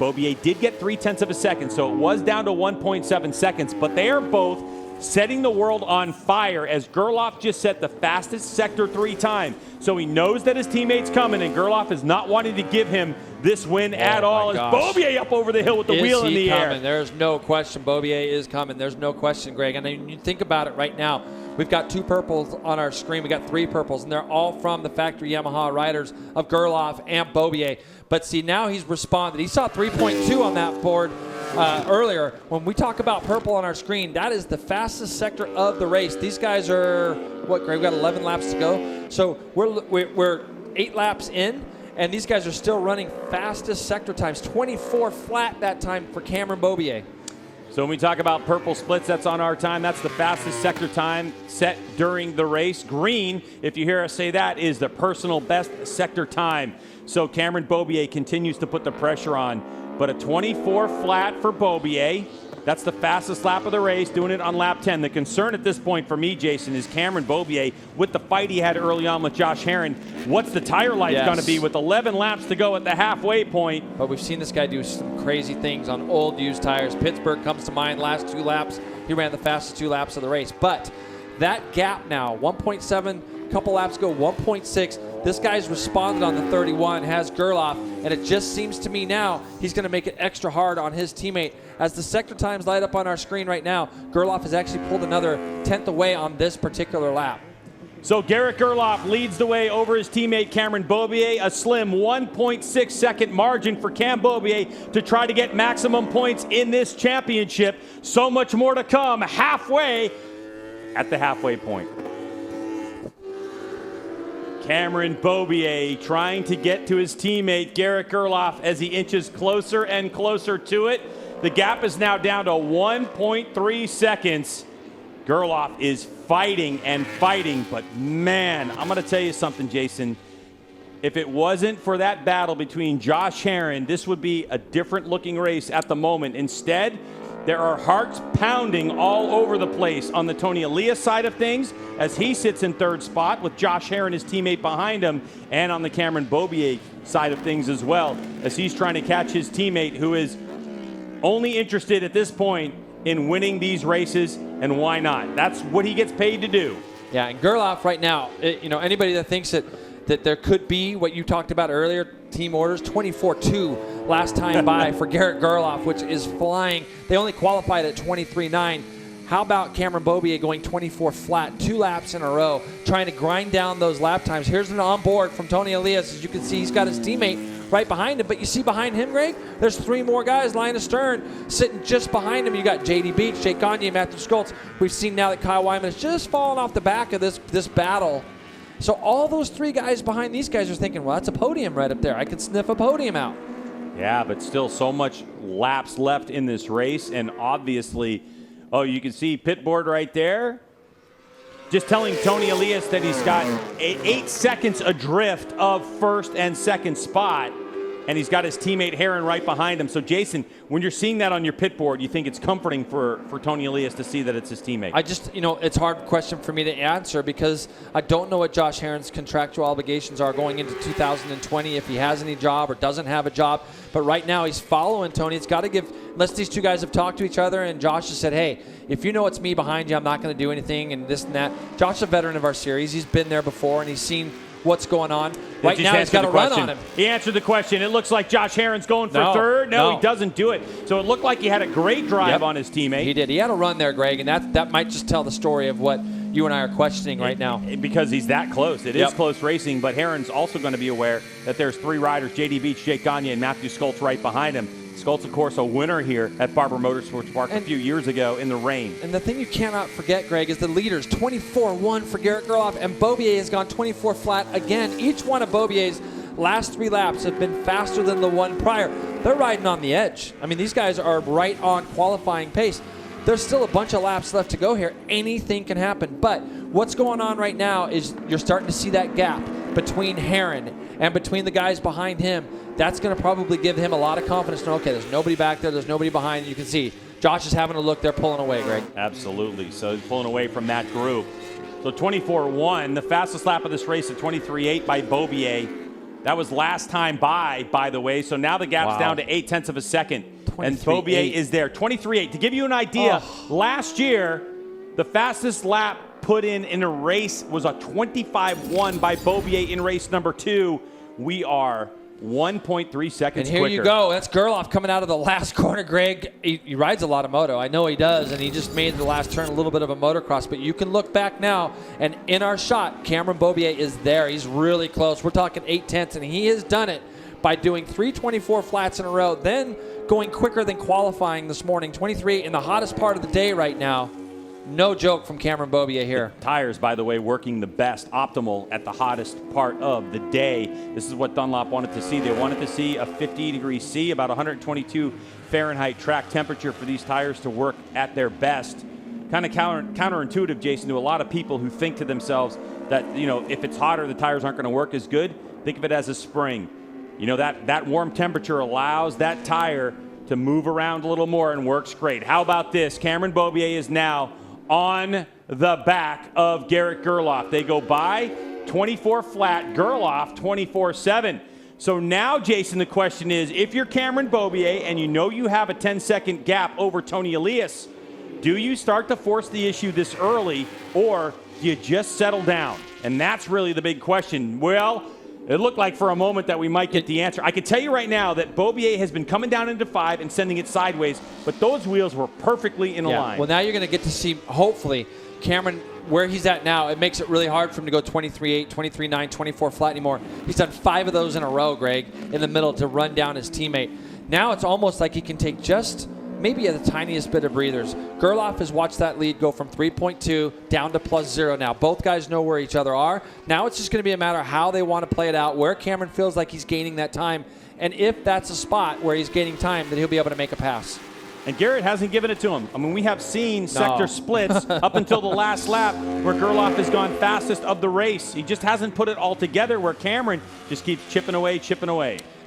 Beaubier did get 0.3 of a second. So it was down to 1.7 seconds. But they are both setting the world on fire as Gerloff just set the fastest Sector 3 time. So he knows that his teammate's coming, and Gerloff is not wanting to give him this win at all. As Beaubier up over the hill with the wheel in the air. There's no question. Beaubier is coming. There's no question, Greg. And then you think about it right now. We've got 2 purples on our screen. We got 3 purples, and they're all from the factory Yamaha riders of Gerloff and Beaubier. But see, now he's responded. He saw 3.2 on that board earlier. When we talk about purple on our screen, that is the fastest sector of the race. These guys are, what, Greg, we've got 11 laps to go. So we're 8 laps in, and these guys are still running fastest sector times. 24 flat that time for Cameron Beaubier. So when we talk about purple splits, that's on our time. That's the fastest sector time set during the race. Green, if you hear us say that, is the personal best sector time. So Cameron Beaubier continues to put the pressure on. But a 24 flat for Beaubier. That's the fastest lap of the race, doing it on lap 10. The concern at this point for me, Jason, is Cameron Beaubier, with the fight he had early on with Josh Herron, what's the tire life going to be with 11 laps to go at the halfway point? But we've seen this guy do some crazy things on old used tires. Pittsburgh comes to mind, last 2 laps. He ran the fastest 2 laps of the race. But that gap now, 1.7, couple laps ago, 1.6. This guy's responded on the 31, has Gerloff, and it just seems to me now he's going to make it extra hard on his teammate. As the sector times light up on our screen right now, Gerloff has actually pulled another 10th away on this particular lap. So Garrett Gerloff leads the way over his teammate Cameron Beaubier, a slim 1.6 second margin for Cam Beaubier to try to get maximum points in this championship. So much more to come halfway at the halfway point. Cameron Beaubier trying to get to his teammate Garrett Gerloff as he inches closer and closer to it. The gap is now down to 1.3 seconds. Gerloff is fighting and fighting, but man, I'm going to tell you something, Jason. If it wasn't for that battle between Josh Herron, this would be a different looking race at the moment. Instead, There are hearts pounding all over the place on the Tony Elias side of things as he sits in third spot with Josh Herrin, his teammate, behind him, and on the Cameron Beaubier side of things as well as he's trying to catch his teammate who is only interested at this point in winning these races, and why not? That's what he gets paid to do. Yeah, and Gerloff right now, anybody that thinks that there could be what you talked about earlier, team orders, 24-2 last time by for Garrett Gerloff, which is flying. They only qualified at 23-9. How about Cameron Beaubier going 24 flat, 2 laps in a row, trying to grind down those lap times? Here's an onboard from Tony Elias. As you can see, he's got his teammate right behind him. But you see behind him, Greg, there's 3 more guys lying astern, sitting just behind him. You got J.D. Beach, Jake Gagne, Matthew Schultz. We've seen now that Kyle Wyman has just fallen off the back of this battle. So all those 3 guys behind these guys are thinking, well, that's a podium right up there. I could sniff a podium out. Yeah, but still so much laps left in this race, and obviously, you can see pit board right there. Just telling Tony Elias that he's got 8 seconds adrift of first and second spot, and he's got his teammate Herrin right behind him. So, Jason, when you're seeing that on your pit board, you think it's comforting for Tony Elias to see that it's his teammate? I just, it's a hard question for me to answer because I don't know what Josh Herrin's contractual obligations are going into 2020, if he has any job or doesn't have a job. But right now he's following Tony. It's got to give, unless these 2 guys have talked to each other and Josh has said, hey, if you know it's me behind you, I'm not going to do anything and this and that. Josh is a veteran of our series. He's been there before and he's seen what's going on. Right now he's got a run on him. He answered the question. It looks like Josh Herrin's going for third. No, he doesn't do it. So it looked like he had a great drive on his teammate. He did. He had a run there, Greg, and that might just tell the story of what you and I are questioning right now. Because he's that close. It is close racing, but Herrin's also going to be aware that there's 3 riders, J.D. Beach, Jake Gagne, and Matthew Schultz right behind him. Schultz, of course, a winner here at Barber Motorsports Park a few years ago in the rain. And the thing you cannot forget, Greg, is the leaders, 24-1 for Garrett Gerloff, and Beaubier has gone 24 flat again. Each one of Beaubier's last 3 laps have been faster than the one prior. They're riding on the edge. I mean, these guys are right on qualifying pace. There's still a bunch of laps left to go here. Anything can happen. But what's going on right now is you're starting to see that gap between Herrin and between the guys behind him. That's going to probably give him a lot of confidence to know, okay, there's nobody back there, there's nobody behind. You can see Josh is having a look. They're pulling away, Greg. Absolutely. So he's pulling away from that group. So 24-1, the fastest lap of this race at 23.8 by Beaubier. That was last time by the way. So now the gap's down to 0.8 of a second. And Beaubier is there. 23.8. To give you an idea, last year, the fastest lap put in a race was a 25-1 by Beaubier in race number 2. We are 1.3 seconds quicker. And here you go. That's Gerloff coming out of the last corner, Greg. He rides a lot of moto. I know he does, and he just made the last turn a little bit of a motocross. But you can look back now, and in our shot, Cameron Beaubier is there. He's really close. We're talking 0.8, and he has done it by doing 324 flats in a row, then going quicker than qualifying this morning. 23 in the hottest part of the day right now. No joke from Cameron Beaubier here. The tires, by the way, working the best, optimal at the hottest part of the day. This is what Dunlop wanted to see. They wanted to see a 50 C, about 122 Fahrenheit track temperature for these tires to work at their best. Kind of counterintuitive, Jason, to a lot of people who think to themselves that, if it's hotter, the tires aren't going to work as good. Think of it as a spring. That warm temperature allows that tire to move around a little more and works great. How about this? Cameron Beaubier is now on the back of Garrett Gerloff. They go by 24 flat, Gerloff 24-7. So now, Jason, the question is, if you're Cameron Beaubier and you have a 10-second gap over Tony Elias, do you start to force the issue this early, or do you just settle down? And that's really the big question. Well, it looked like for a moment that we might get the answer. I can tell you right now that Beaubier has been coming down into 5 and sending it sideways, but those wheels were perfectly in a line. Well, now you're going to get to see, hopefully, Cameron, where he's at now. It makes it really hard for him to go 23.8, 23.9, 24 flat anymore. He's done 5 of those in a row, Greg, in the middle to run down his teammate. Now it's almost like he can take just maybe the tiniest bit of breathers. Gerloff has watched that lead go from 3.2 down to +0 now. Both guys know where each other are. Now it's just going to be a matter of how they want to play it out, where Cameron feels like he's gaining that time, and if that's a spot where he's gaining time, then he'll be able to make a pass. And Garrett hasn't given it to him. I mean, we have seen sector splits up until the last lap where Gerloff has gone fastest of the race. He just hasn't put it all together where Cameron just keeps chipping away.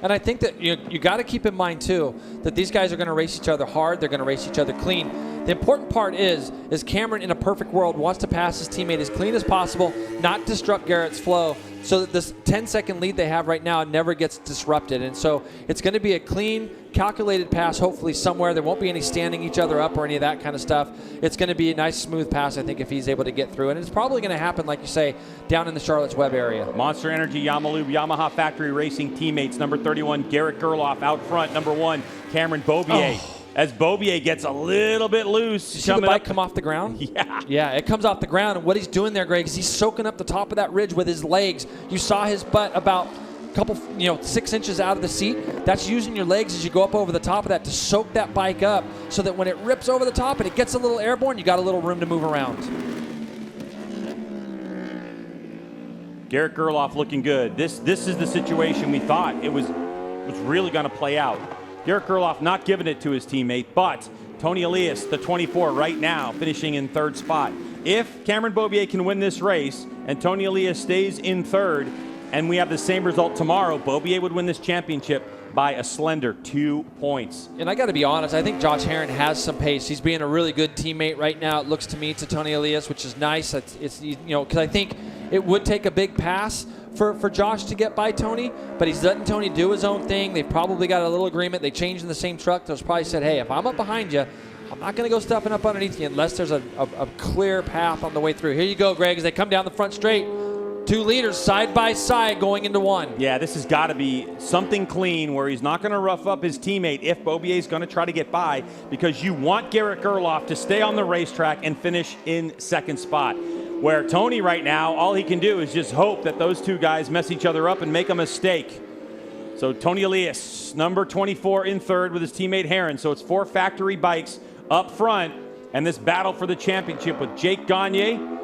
And I think that you got to keep in mind, too, that these guys are going to race each other hard. They're going to race each other clean. The important part is Cameron, in a perfect world, wants to pass his teammate as clean as possible, not disrupt Garrett's flow, so that this 10-second lead they have right now never gets disrupted. And so it's going to be a clean, calculated pass, hopefully somewhere. There won't be any standing each other up or any of that kind of stuff. It's going to be a nice, smooth pass, I think, if he's able to get through. And it's probably going to happen, like you say, down in the Charlotte's Web area. Monster Energy Yamaha Factory Racing teammates. Number 31, Garrett Gerloff out front. Number 1, Cameron Beaubier. As Beaubier gets a little bit loose. Did you see the bike come off the ground? Yeah. Yeah, it comes off the ground. And what he's doing there, Greg, is he's soaking up the top of that ridge with his legs. You saw his butt about a couple, 6 inches out of the seat. That's using your legs as you go up over the top of that to soak that bike up so that when it rips over the top and it gets a little airborne, you got a little room to move around. Garrett Gerloff looking good. This is the situation we thought it was really going to play out. Garrett Gerloff not giving it to his teammate, but Tony Elias, the 24, right now finishing in 3rd spot. If Cameron Beaubier can win this race and Tony Elias stays in 3rd, and we have the same result tomorrow, Beaubier would win this championship by a slender 2 points. And I got to be honest, I think Josh Herron has some pace. He's being a really good teammate right now, it looks to me, to Tony Elias, which is nice. It's because I think it would take a big pass for Josh to get by Tony, but he's letting Tony do his own thing. They've probably got a little agreement. They changed in the same truck. They've probably said, hey, if I'm up behind you, I'm not going to go stepping up underneath you unless there's a clear path on the way through. Here you go, Greg, as they come down the front straight. 2 leaders side by side going into 1. Yeah, this has got to be something clean where he's not going to rough up his teammate if Beaubier is going to try to get by, because you want Garrett Gerloff to stay on the racetrack and finish in 2nd spot. Where Tony right now, all he can do is just hope that those 2 guys mess each other up and make a mistake. So Tony Elias, number 24 in 3rd with his teammate Herron. So it's 4 factory bikes up front, and this battle for the championship with Jake Gagne,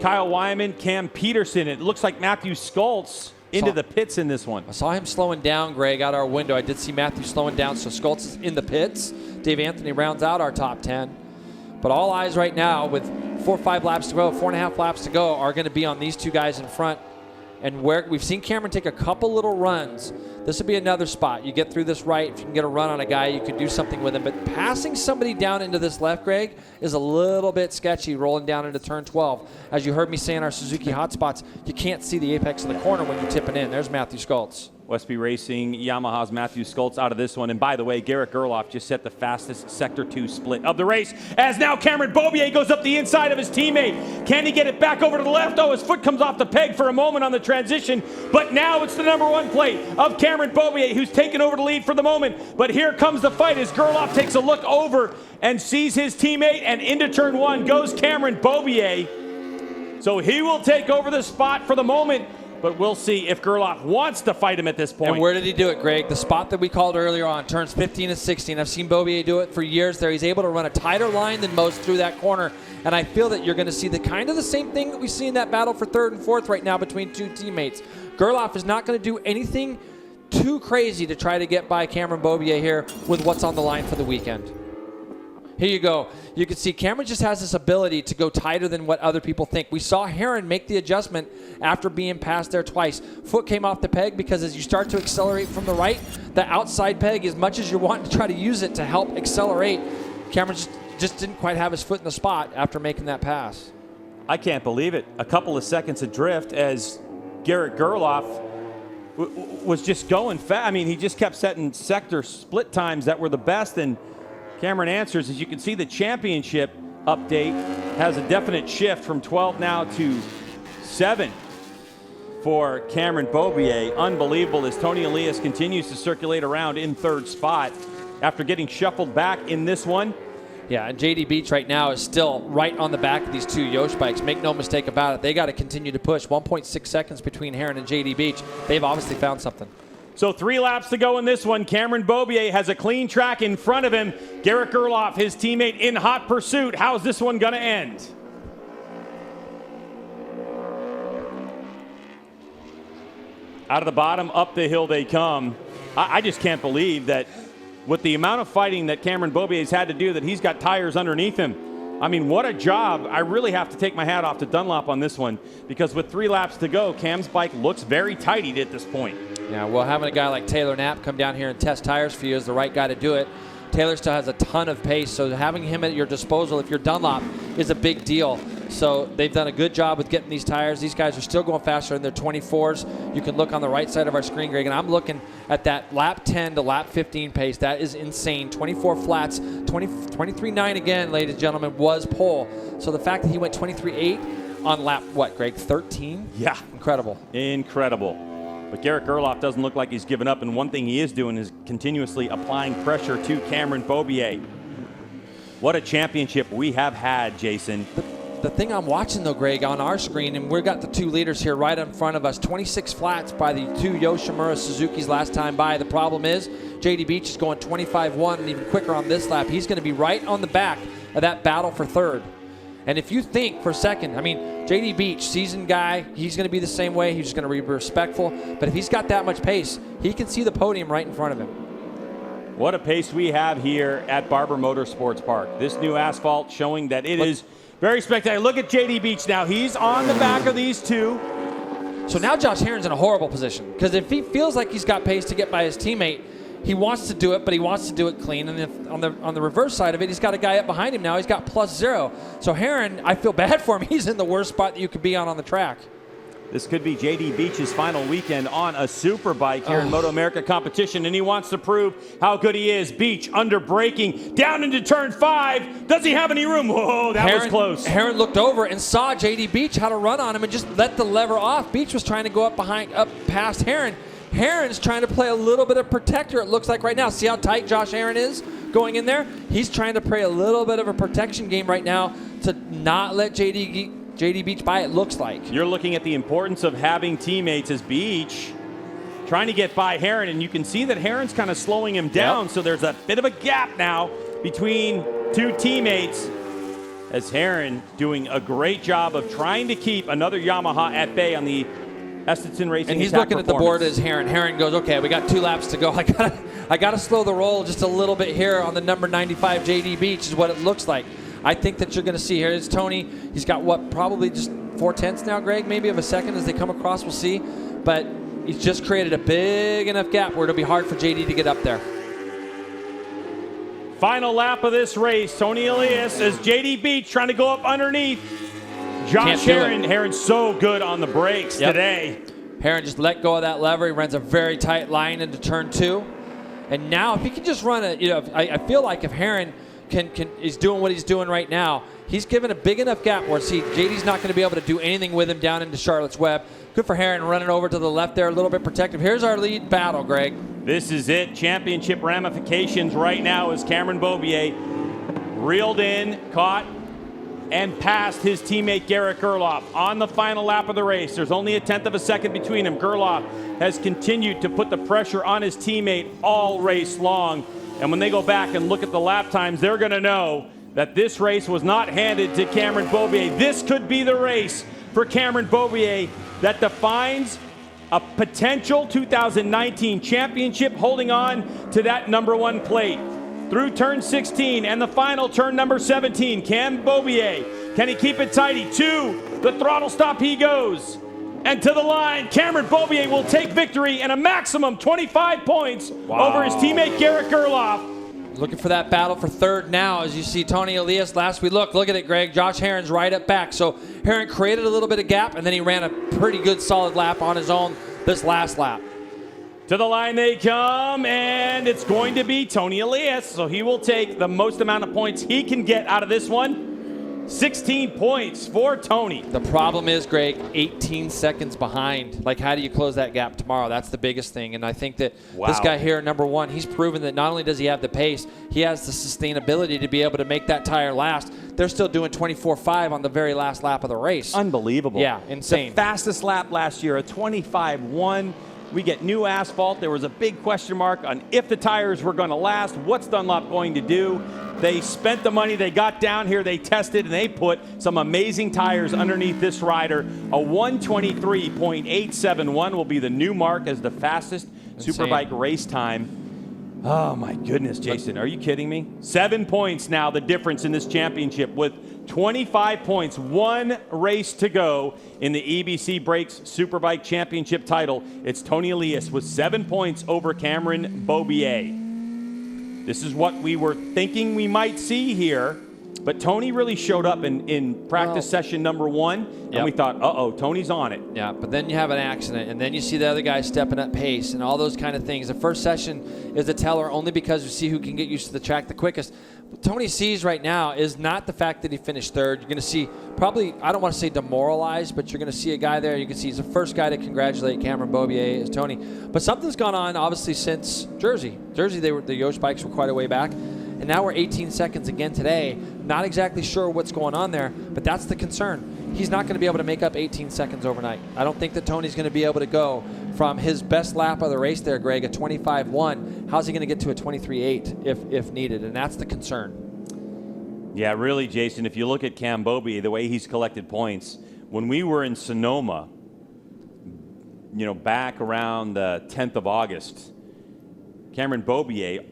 Kyle Wyman, Cam Peterson. It looks like Matthew Skoltz into the pits in this one. I saw him slowing down, Greg, out our window. I did see Matthew slowing down, so Skoltz is in the pits. Dave Anthony rounds out our top 10. But all eyes right now, with 4 or 5 laps to go, 4.5 laps to go, are going to be on these 2 guys in front. And where we've seen Cameron take a couple little runs, this would be another spot. You get through this right, if you can get a run on a guy, you can do something with him. But passing somebody down into this left, Greg, is a little bit sketchy rolling down into turn 12. As you heard me say in our Suzuki hotspots, you can't see the apex of the corner when you're tipping in. There's Matthew Skoltz. Westby Racing, Yamaha's Matthew Skoltz out of this one. And by the way, Garrett Gerloff just set the fastest Sector 2 split of the race, as now Cameron Beaubier goes up the inside of his teammate. Can he get it back over to the left? Oh, his foot comes off the peg for a moment on the transition, but now it's the number 1 plate of Cameron Beaubier, who's taken over the lead for the moment. But here comes the fight as Gerloff takes a look over and sees his teammate, and into turn 1 goes Cameron Beaubier. So he will take over the spot for the moment, but we'll see if Gerloff wants to fight him at this point. And where did he do it, Greg? The spot that we called earlier on, turns 15 and 16. I've seen Beaubier do it for years there. He's able to run a tighter line than most through that corner, and I feel that you're going to see the same thing that we see in that battle for 3rd and 4th right now between 2 teammates. Gerloff is not going to do anything too crazy to try to get by Cameron Beaubier here with what's on the line for the weekend. Here you go. You can see Cameron just has this ability to go tighter than what other people think. We saw Herron make the adjustment after being passed there twice. Foot came off the peg because as you start to accelerate from the right, the outside peg, as much as you're wanting to try to use it to help accelerate, Cameron just didn't quite have his foot in the spot after making that pass. I can't believe it. A couple of seconds adrift as Garrett Gerloff was just going fast. I mean, he just kept setting sector split times that were the best, and Cameron answers. As you can see, the championship update has a definite shift from 12 now to 7 for Cameron Beaubier. Unbelievable as Tony Elias continues to circulate around in 3rd spot after getting shuffled back in this one. Yeah, and JD Beach right now is still right on the back of these 2 Yosh bikes. Make no mistake about it. They got to continue to push. 1.6 seconds between Herron and JD Beach. They've obviously found something. So 3 laps to go in this one. Cameron Beaubier has a clean track in front of him. Garrett Gerloff, his teammate, in hot pursuit. How's this one going to end? Out of the bottom, up the hill they come. I just can't believe that with the amount of fighting that Cameron Beaubier's had to do, that he's got tires underneath him. I mean, what a job. I really have to take my hat off to Dunlop on this one, because with 3 laps to go, Cam's bike looks very tighty at this point. Yeah, well, having a guy like Taylor Knapp come down here and test tires for you is the right guy to do it. Taylor still has a ton of pace, so having him at your disposal if you're Dunlop is a big deal. So they've done a good job with getting these tires. These guys are still going faster in their 24s. You can look on the right side of our screen, Greg, and I'm looking at that lap 10 to lap 15 pace. That is insane. 24 flats, 23.9 again, ladies and gentlemen, was pole. So the fact that he went 23.8 on lap, what, Greg, 13? Yeah. Incredible. Incredible. But Garrett Gerloff doesn't look like he's given up, and one thing he is doing is continuously applying pressure to Cameron Beaubier. What a championship we have had, Jason. The thing I'm watching, though, Greg, on our screen, and we've got the 2 leaders here right in front of us, 26 flats by the 2 Yoshimura Suzukis last time by. The problem is JD Beach is going 25.1 and even quicker on this lap. He's going to be right on the back of that battle for third. And if you think for a second, I mean, JD Beach, seasoned guy, he's going to be the same way. He's going to be respectful. But if he's got that much pace, he can see the podium right in front of him. What a pace we have here at Barber Motorsports Park. This new asphalt showing that it is very spectacular. Look at JD Beach now. He's on the back of these 2. So now Josh Herron's in a horrible position, because if he feels like he's got pace to get by his teammate, he wants to do it, but he wants to do it clean. And if on the reverse side of it, he's got a guy up behind him now. He's got +0. So Herron, I feel bad for him. He's in the worst spot that you could be on the track. This could be JD Beach's final weekend on a superbike here in MotoAmerica competition, and he wants to prove how good he is. Beach under braking, down into turn 5. Does he have any room? Whoa, that was close. Herron looked over and saw JD Beach how to run on him and just let the lever off. Beach was trying to go up past Herron. Herron's trying to play a little bit of protector, it looks like right now. See how tight Josh Herron is going in there? He's trying to play a little bit of a protection game right now to not let JD Beach by, it looks like. You're looking at the importance of having teammates as Beach trying to get by Herron, and you can see that Herron's kind of slowing him down, so there's a bit of a gap now between 2 teammates, as Herron doing a great job of trying to keep another Yamaha at bay on the Estetson Racing. And he's looking at the board as Herron. Herron goes, okay, we got 2 laps to go. I gotta slow the roll just a little bit here on the number 95 JD Beach is what it looks like. I think that you're going to see here is Tony. He's got what, probably just 0.4 now, Greg, maybe of a second as they come across. We'll see. But he's just created a big enough gap where it'll be hard for JD to get up there. Final lap of this race. Tony Elias as JD Beach trying to go up underneath. Josh Herron. Herron's so good on the brakes today. Herron just let go of that lever. He runs a very tight line into turn 2. And now if he can just run I feel like if Herron is doing what he's doing right now, he's given a big enough gap where JD's not going to be able to do anything with him down into Charlotte's Web. Good for Herron running over to the left there, a little bit protective. Here's our lead battle, Greg. This is it. Championship ramifications right now as Cameron Beaubier reeled in, caught, and passed his teammate Garrett Gerloff on the final lap of the race. There's only 1/10 of a second between them. Gerloff has continued to put the pressure on his teammate all race long. And when they go back and look at the lap times, they're going to know that this race was not handed to Cameron Beaubier. This could be the race for Cameron Beaubier that defines a potential 2019 championship, holding on to that number 1 plate. Through turn 16 and the final turn number 17, Cam Beaubier, can he keep it tighty? 2, the throttle stop he goes. And to the line, Cameron Beaubier will take victory and a maximum 25 points over his teammate Garrett Gerloff. Looking for that battle for third now as you see Tony Elias. Last we look at it, Greg. Josh Herron's right up back. So Herron created a little bit of gap, and then he ran a pretty good solid lap on his own this last lap. To the line they come, and it's going to be Tony Elias. So he will take the most amount of points he can get out of this one. 16 points for Tony. The problem is, Greg, 18 seconds behind. Like, how do you close that gap tomorrow? That's the biggest thing. And I think that this guy here, number 1, he's proven that not only does he have the pace, he has the sustainability to be able to make that tire last. They're still doing 24.5 on the very last lap of the race. Unbelievable. Yeah, insane. The fastest lap last year, a 25.1. We get new asphalt. There was a big question mark on if the tires were going to last. What's Dunlop going to do? They spent the money. They got down here. They tested, and they put some amazing tires underneath this rider. A 123.871 will be the new mark as the fastest Superbike race time. Oh, my goodness, Jason. Are you kidding me? 7 points now, the difference in this championship with 25 points. One race to go in the EBC Brakes Superbike Championship title. It's Tony Elias with 7 points over Cameron Beaubier. This is what we were thinking we might see here. But Tony really showed up in practice session number 1, and we thought, uh-oh, Tony's on it. Yeah, but then you have an accident, and then you see the other guy stepping up pace and all those kind of things. The first session is a teller only because you see who can get used to the track the quickest. What Tony sees right now is not the fact that he finished third. You're going to see probably, I don't want to say demoralized, but you're going to see a guy there. You can see he's the first guy to congratulate Cameron Beaubier is Tony. But something's gone on, obviously, since Jersey. The Yosh bikes were quite a way back. And now we're 18 seconds again today. Not exactly sure what's going on there, but that's the concern. He's not going to be able to make up 18 seconds overnight. I don't think that Tony's going to be able to go from his best lap of the race there, Greg, a 25.1. How's he going to get to a 23.8 if needed? And that's the concern. Yeah, really, Jason, if you look at Cam Beaubier, the way he's collected points, when we were in Sonoma, back around the 10th of August, Cameron Beaubier,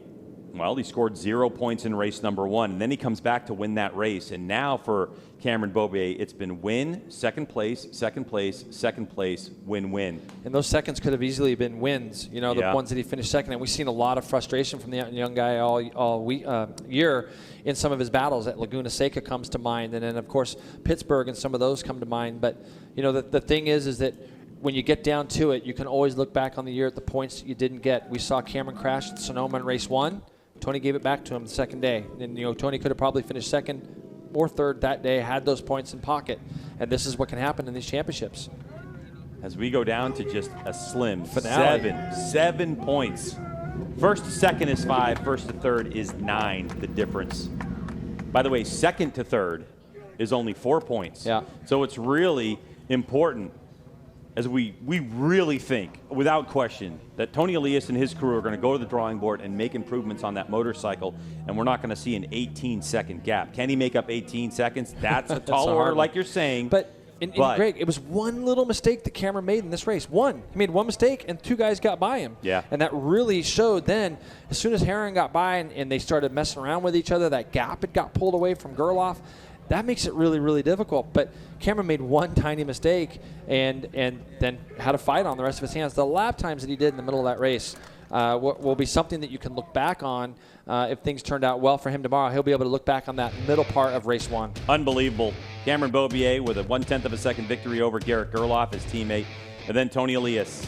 well, he scored 0 points in race number 1, and then he comes back to win that race. And now for Cameron Beaubier, it's been win, second place, second place, second place, win. And those seconds could have easily been wins, the ones that he finished second. And we've seen a lot of frustration from the young guy all year in some of his battles. At Laguna Seca comes to mind, and then, of course, Pittsburgh and some of those come to mind. But, the thing is that when you get down to it, you can always look back on the year at the points that you didn't get. We saw Cameron crash at Sonoma in race 1. Tony gave it back to him the second day. And, Tony could have probably finished second or third that day, had those points in pocket. And this is what can happen in these championships. As we go down to just a slim finale. 7 points. First to second is 5, first to third is 9, the difference. By the way, second to third is only 4 points. Yeah. So it's really important, as we really think, without question, that Tony Elias and his crew are going to go to the drawing board and make improvements on that motorcycle, and we're not going to see an 18-second gap. Can he make up 18 seconds? That's a tall order, like you're saying. But Greg, it was one little mistake that Cameron made in this race. One. He made one mistake, and 2 guys got by him. Yeah. And that really showed then, as soon as Herring got by and they started messing around with each other, that gap had got pulled away from Gerloff. That makes it really, really difficult. But Cameron made one tiny mistake and then had a fight on the rest of his hands. The lap times that he did in the middle of that race will be something that you can look back on if things turned out well for him tomorrow. He'll be able to look back on that middle part of race 1. Unbelievable. Cameron Beaubier with a 1/10 of a second victory over Garrett Gerloff, his teammate. And then Tony Elias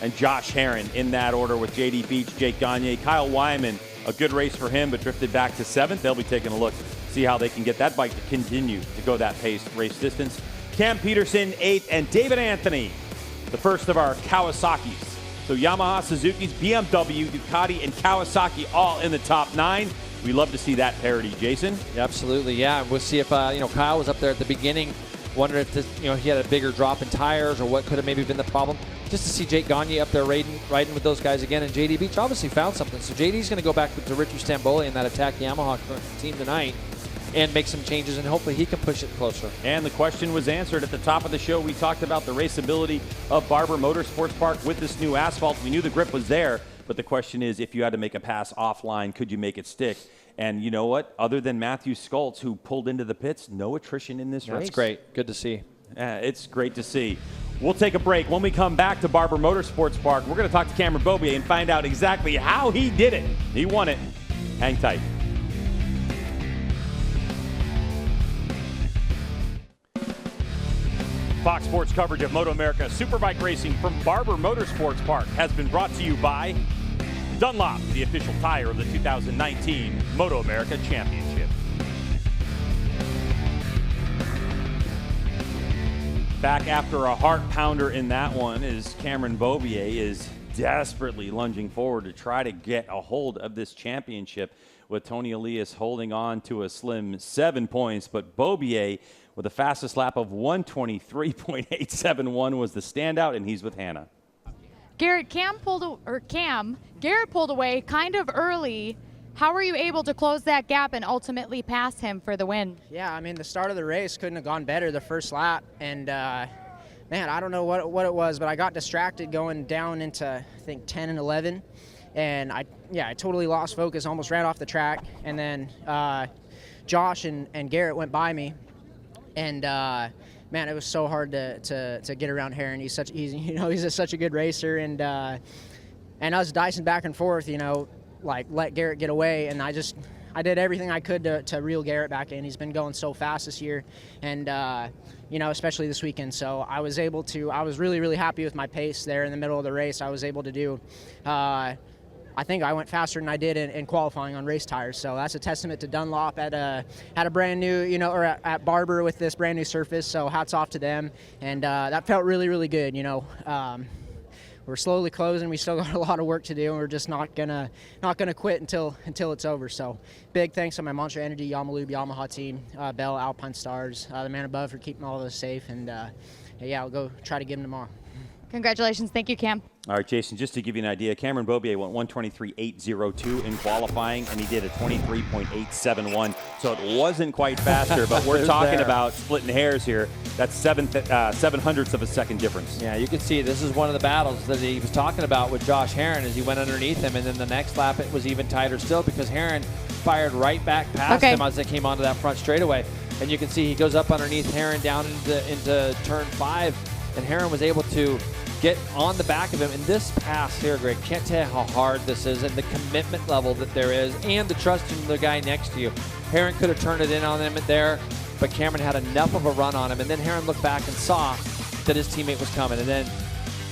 and Josh Herron in that order with J.D. Beach, Jake Gagne, Kyle Wyman. A good race for him, but drifted back to 7th. They'll be taking a look, see how they can get that bike to continue to go that pace race distance. Cam Peterson, 8th, and David Anthony, the first of our Kawasaki's. So Yamaha, Suzuki's, BMW, Ducati, and Kawasaki all in the top 9. We love to see that parity, Jason. Absolutely, yeah. We'll see if Kyle was up there at the beginning. Wonder if he had a bigger drop in tires or what could have maybe been the problem. Just to see Jake Gagne up there riding with those guys again, and JD Beach obviously found something. So JD's going to go back to Richie Stamboli in that Attack Yamaha team tonight and make some changes, and hopefully he can push it closer. And the question was answered at the top of the show. We talked about the raceability of Barber Motorsports Park with this new asphalt. We knew the grip was there, but the question is, if you had to make a pass offline, could you make it stick? And you know what? Other than Matthew Skoltz, who pulled into the pits, no attrition in this race. That's great. Good to see. It's great to see. We'll take a break. When we come back to Barber Motorsports Park, we're going to talk to Cameron Beaubier and find out exactly how he did it. He won it. Hang tight. Fox Sports coverage of MotoAmerica Superbike racing from Barber Motorsports Park has been brought to you by Dunlop, the official tire of the 2019 MotoAmerica Championship. Back after a heart pounder in that one, as Cameron Beaubier is desperately lunging forward to try to get a hold of this championship, with Tony Elias holding on to a slim 7 points, but Beaubier with the fastest lap of 1:23.871 was the standout, and he's with Hannah. Garrett, Garrett pulled away kind of early. How were you able to close that gap and ultimately pass him for the win? Yeah, I mean, the start of the race couldn't have gone better the first lap, and man, I don't know what it was, but I got distracted going down into, I think, 10 and 11. And I totally lost focus, almost ran off the track. And then Josh and Garrett went by me. And, man, it was so hard to get around Heron. He's such a good racer. And us dicing back and forth, like let Garrett get away. And I did everything I could to reel Garrett back in. He's been going so fast this year. And, especially this weekend. So I was really, really happy with my pace there in the middle of the race. I was able to do, I think I went faster than I did in qualifying on race tires. So that's a testament to Dunlop at a brand new, or at Barber with this brand new surface. So hats off to them. And that felt really, really good. We're slowly closing. We still got a lot of work to do, and we're just not gonna quit until it's over. So big thanks to my Monster Energy, Yamalube, Yamaha team, Bell, Alpine Stars, the man above for keeping all of us safe. And I'll go try to get them tomorrow. Congratulations. Thank you, Cam. All right, Jason, just to give you an idea, Cameron Beaubier went 1:23.802 in qualifying, and he did a 23.871. So it wasn't quite faster, but we're talking about splitting hairs here. That's 7/700ths of a second difference. Yeah, you can see this is one of the battles that he was talking about with Josh Heron as he went underneath him, and then the next lap it was even tighter still because Heron fired right back past him as they came onto that front straightaway. And you can see he goes up underneath Heron down into turn 5, and Heron was able to get on the back of him. And this pass here, Greg, can't tell you how hard this is and the commitment level that there is and the trust in the guy next to you. Heron could have turned it in on him there, but Cameron had enough of a run on him. And then Heron looked back and saw that his teammate was coming. And then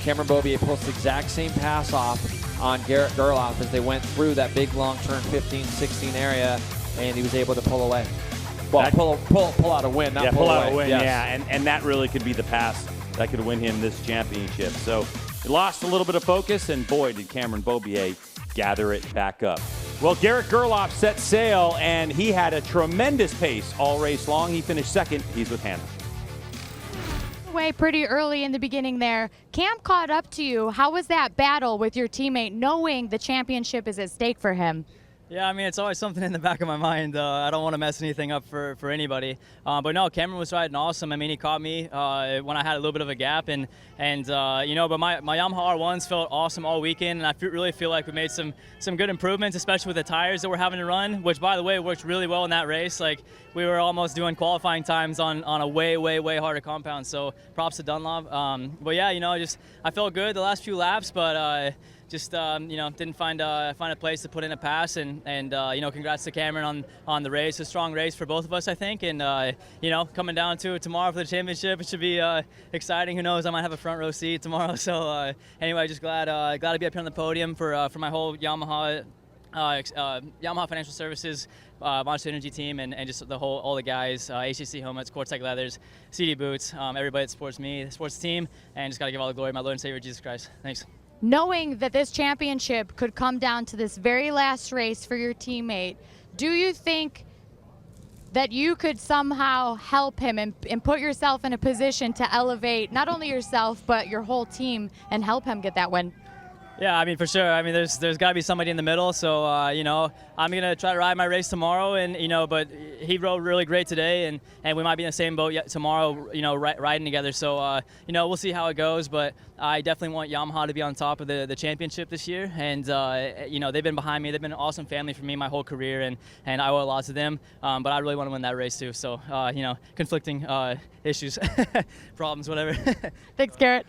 Cameron Beaubier pulls the exact same pass off on Garrett Gerloff as they went through that big long turn 15-16 area, and he was able to pull away. Well, pull out a win, not pull out away. a win, yes. yeah. And that really could be the pass that could win him this championship. So he lost a little bit of focus, and boy, did Cameron Beaubier gather it back up. Well, Garrett Gerloff set sail, and he had a tremendous pace all race long. He finished second. He's with Hannah. Way pretty early in the beginning there. Cam caught up to you. How was that battle with your teammate, knowing the championship is at stake for him? Yeah, I mean, it's always something in the back of my mind. I don't want to mess anything up for anybody. But no, Cameron was riding awesome. I mean, he caught me when I had a little bit of a gap. But my Yamaha R1s felt awesome all weekend. And I really feel like we made some good improvements, especially with the tires that we're having to run, which, by the way, worked really well in that race. Like, we were almost doing qualifying times on a way, way, way harder compound. So props to Dunlop. But yeah, I felt good the last few laps, but didn't find a place to put in a pass, and congrats to Cameron on the race. A strong race for both of us, I think, and coming down to it tomorrow for the championship, it should be exciting. Who knows? I might have a front row seat tomorrow. So anyway, just glad to be up here on the podium for my whole Yamaha Financial Services, Monster Energy team, and just all the guys, HCC helmets, Quartz leathers, CD boots, everybody that supports me, the sports team, and just got to give all the glory to my Lord and Savior Jesus Christ. Thanks. Knowing that this championship could come down to this very last race for your teammate, do you think that you could somehow help him and put yourself in a position to elevate not only yourself but your whole team and help him get that win? Yeah, I mean, for sure. I mean, there's got to be somebody in the middle. So, I'm going to try to ride my race tomorrow. And, but he rode really great today. And we might be in the same boat tomorrow, riding together. So, we'll see how it goes. But I definitely want Yamaha to be on top of the championship this year. And, they've been behind me. They've been an awesome family for me my whole career. And I owe a lot to them. But I really want to win that race, too. So, conflicting issues, problems, whatever. Thanks, Garrett.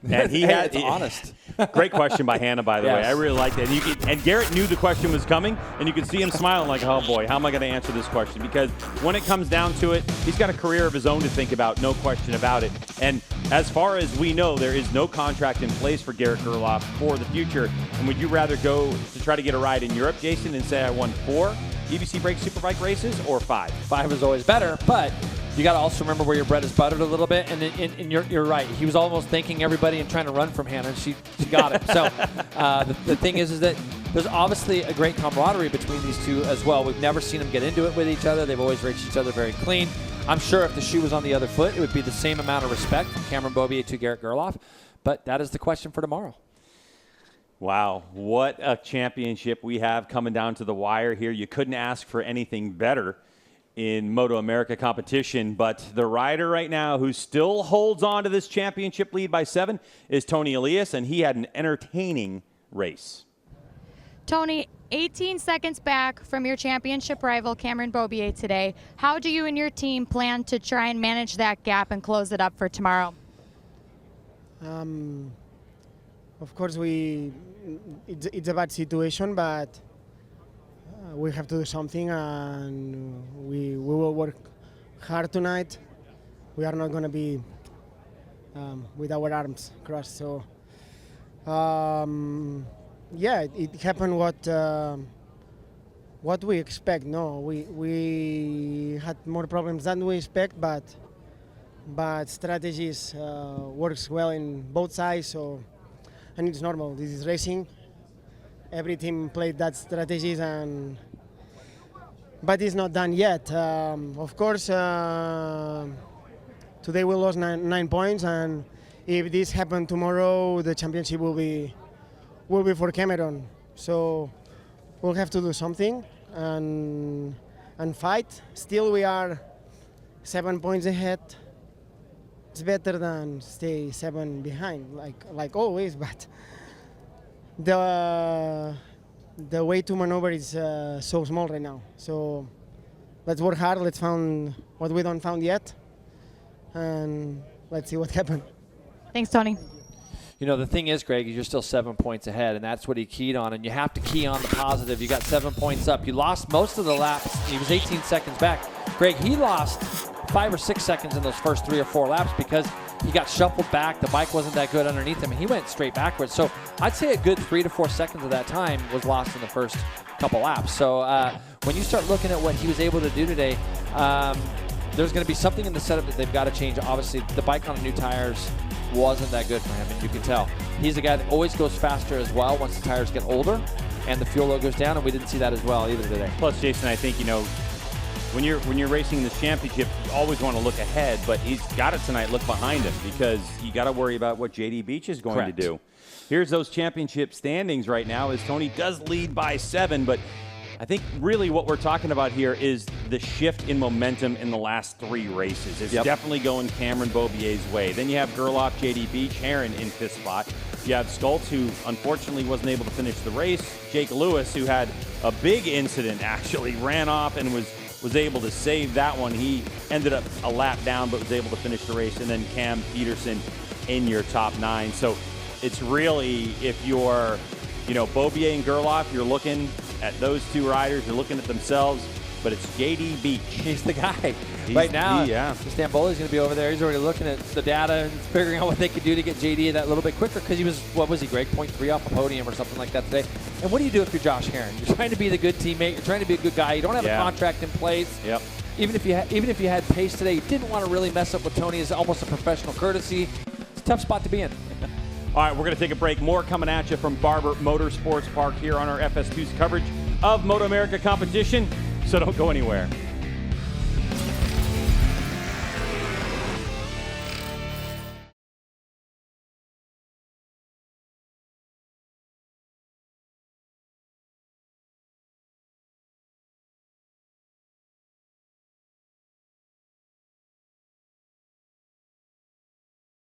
Yeah. And he had honest. Great question by Hannah, by the way. I really liked it. And Garrett knew the question was coming, and you could see him smiling like, oh boy, how am I going to answer this question? Because when it comes down to it, he's got a career of his own to think about, no question about it. And as far as we know, there is no contract in place for Garrett Gerloff for the future. And would you rather go to try to get a ride in Europe, Jason, and say I won 4 EBC Brakes Superbike races or 5? 5 is always better, but you got to also remember where your bread is buttered a little bit, and you're right. He was almost thanking everybody and trying to run from Hannah, and she got it. So the thing is that there's obviously a great camaraderie between these two as well. We've never seen them get into it with each other. They've always raced each other very clean. I'm sure if the shoe was on the other foot, it would be the same amount of respect from Cameron Beaubier to Garrett Gerloff, but that is the question for tomorrow. Wow, what a championship we have coming down to the wire here. You couldn't ask for anything better. in MotoAmerica competition. But the rider right now who still holds on to this championship lead by 7 is Tony Elias, and he had an entertaining race. Tony, 18 seconds back from your championship rival Cameron Beaubier today. How do you and your team plan to try and manage that gap and close it up for tomorrow? Of course, it's a bad situation, but we have to do something, and we will work hard tonight. We are not going to be with our arms crossed. So, yeah, it happened what we expect. No, we had more problems than we expect, but strategies works well in both sides. So, and it's normal. This is racing. Every team played that strategies, but it's not done yet. Of course, today we lost 9 points, and if this happened tomorrow, the championship will be for Cameron. So we'll have to do something and fight. Still, we are 7 points ahead. It's better than stay 7 behind, like always, but the way to maneuver is so small right now. So let's work hard. Let's find what we don't found yet, and let's see what happens. Thanks, Tony. You know, the thing is, Greg, you're still 7 points ahead, and that's what he keyed on, and you have to key on the positive. You got 7 points up. You lost most of the laps. He was 18 seconds back. Greg, he lost 5 or 6 seconds in those first 3 or 4 laps because he got shuffled back. The bike wasn't that good underneath him, and he went straight backwards. So I'd say a good 3 to 4 seconds of that time was lost in the first couple laps. So when you start looking at what he was able to do today, there's going to be something in the setup that they've got to change. Obviously, the bike on the new tires wasn't that good for him, and you can tell. He's a guy that always goes faster as well once the tires get older and the fuel load goes down, and we didn't see that as well either today. Plus, Jason, I think, you know, when you're racing this championship, you always want to look ahead, but he's got it tonight. Look behind him, because you got to worry about what JD Beach is going to do. Here's those championship standings right now, as Tony does lead by 7, but I think really what we're talking about here is the shift in momentum in the last 3 races. It's definitely going Cameron Beaubier's way. Then you have Gerloff, JD Beach, Herron in 5th spot. You have Schultz, who unfortunately wasn't able to finish the race. Jake Lewis, who had a big incident, actually ran off and was able to save that one. He ended up a lap down, but was able to finish the race. And then Cam Peterson in your top 9. So it's really, if you're, you know, Beaubier and Gerloff, you're looking at those 2 riders, you're looking at themselves, but it's JD Beach. He's the guy. Right now, Stamboli's going to be over there. He's already looking at the data and figuring out what they could do to get JD that little bit quicker, because he was, what was he, Greg, 0.3 off the podium or something like that today. And what do you do if you're Josh Herron? You're trying to be the good teammate. You're trying to be a good guy. You don't have a contract in place. Yep. Even if you had pace today, you didn't want to really mess up with Tony. It's almost a professional courtesy. It's a tough spot to be in. All right, we're going to take a break. More coming at you from Barber Motorsports Park here on our FS2's coverage of MotoAmerica competition. So don't go anywhere.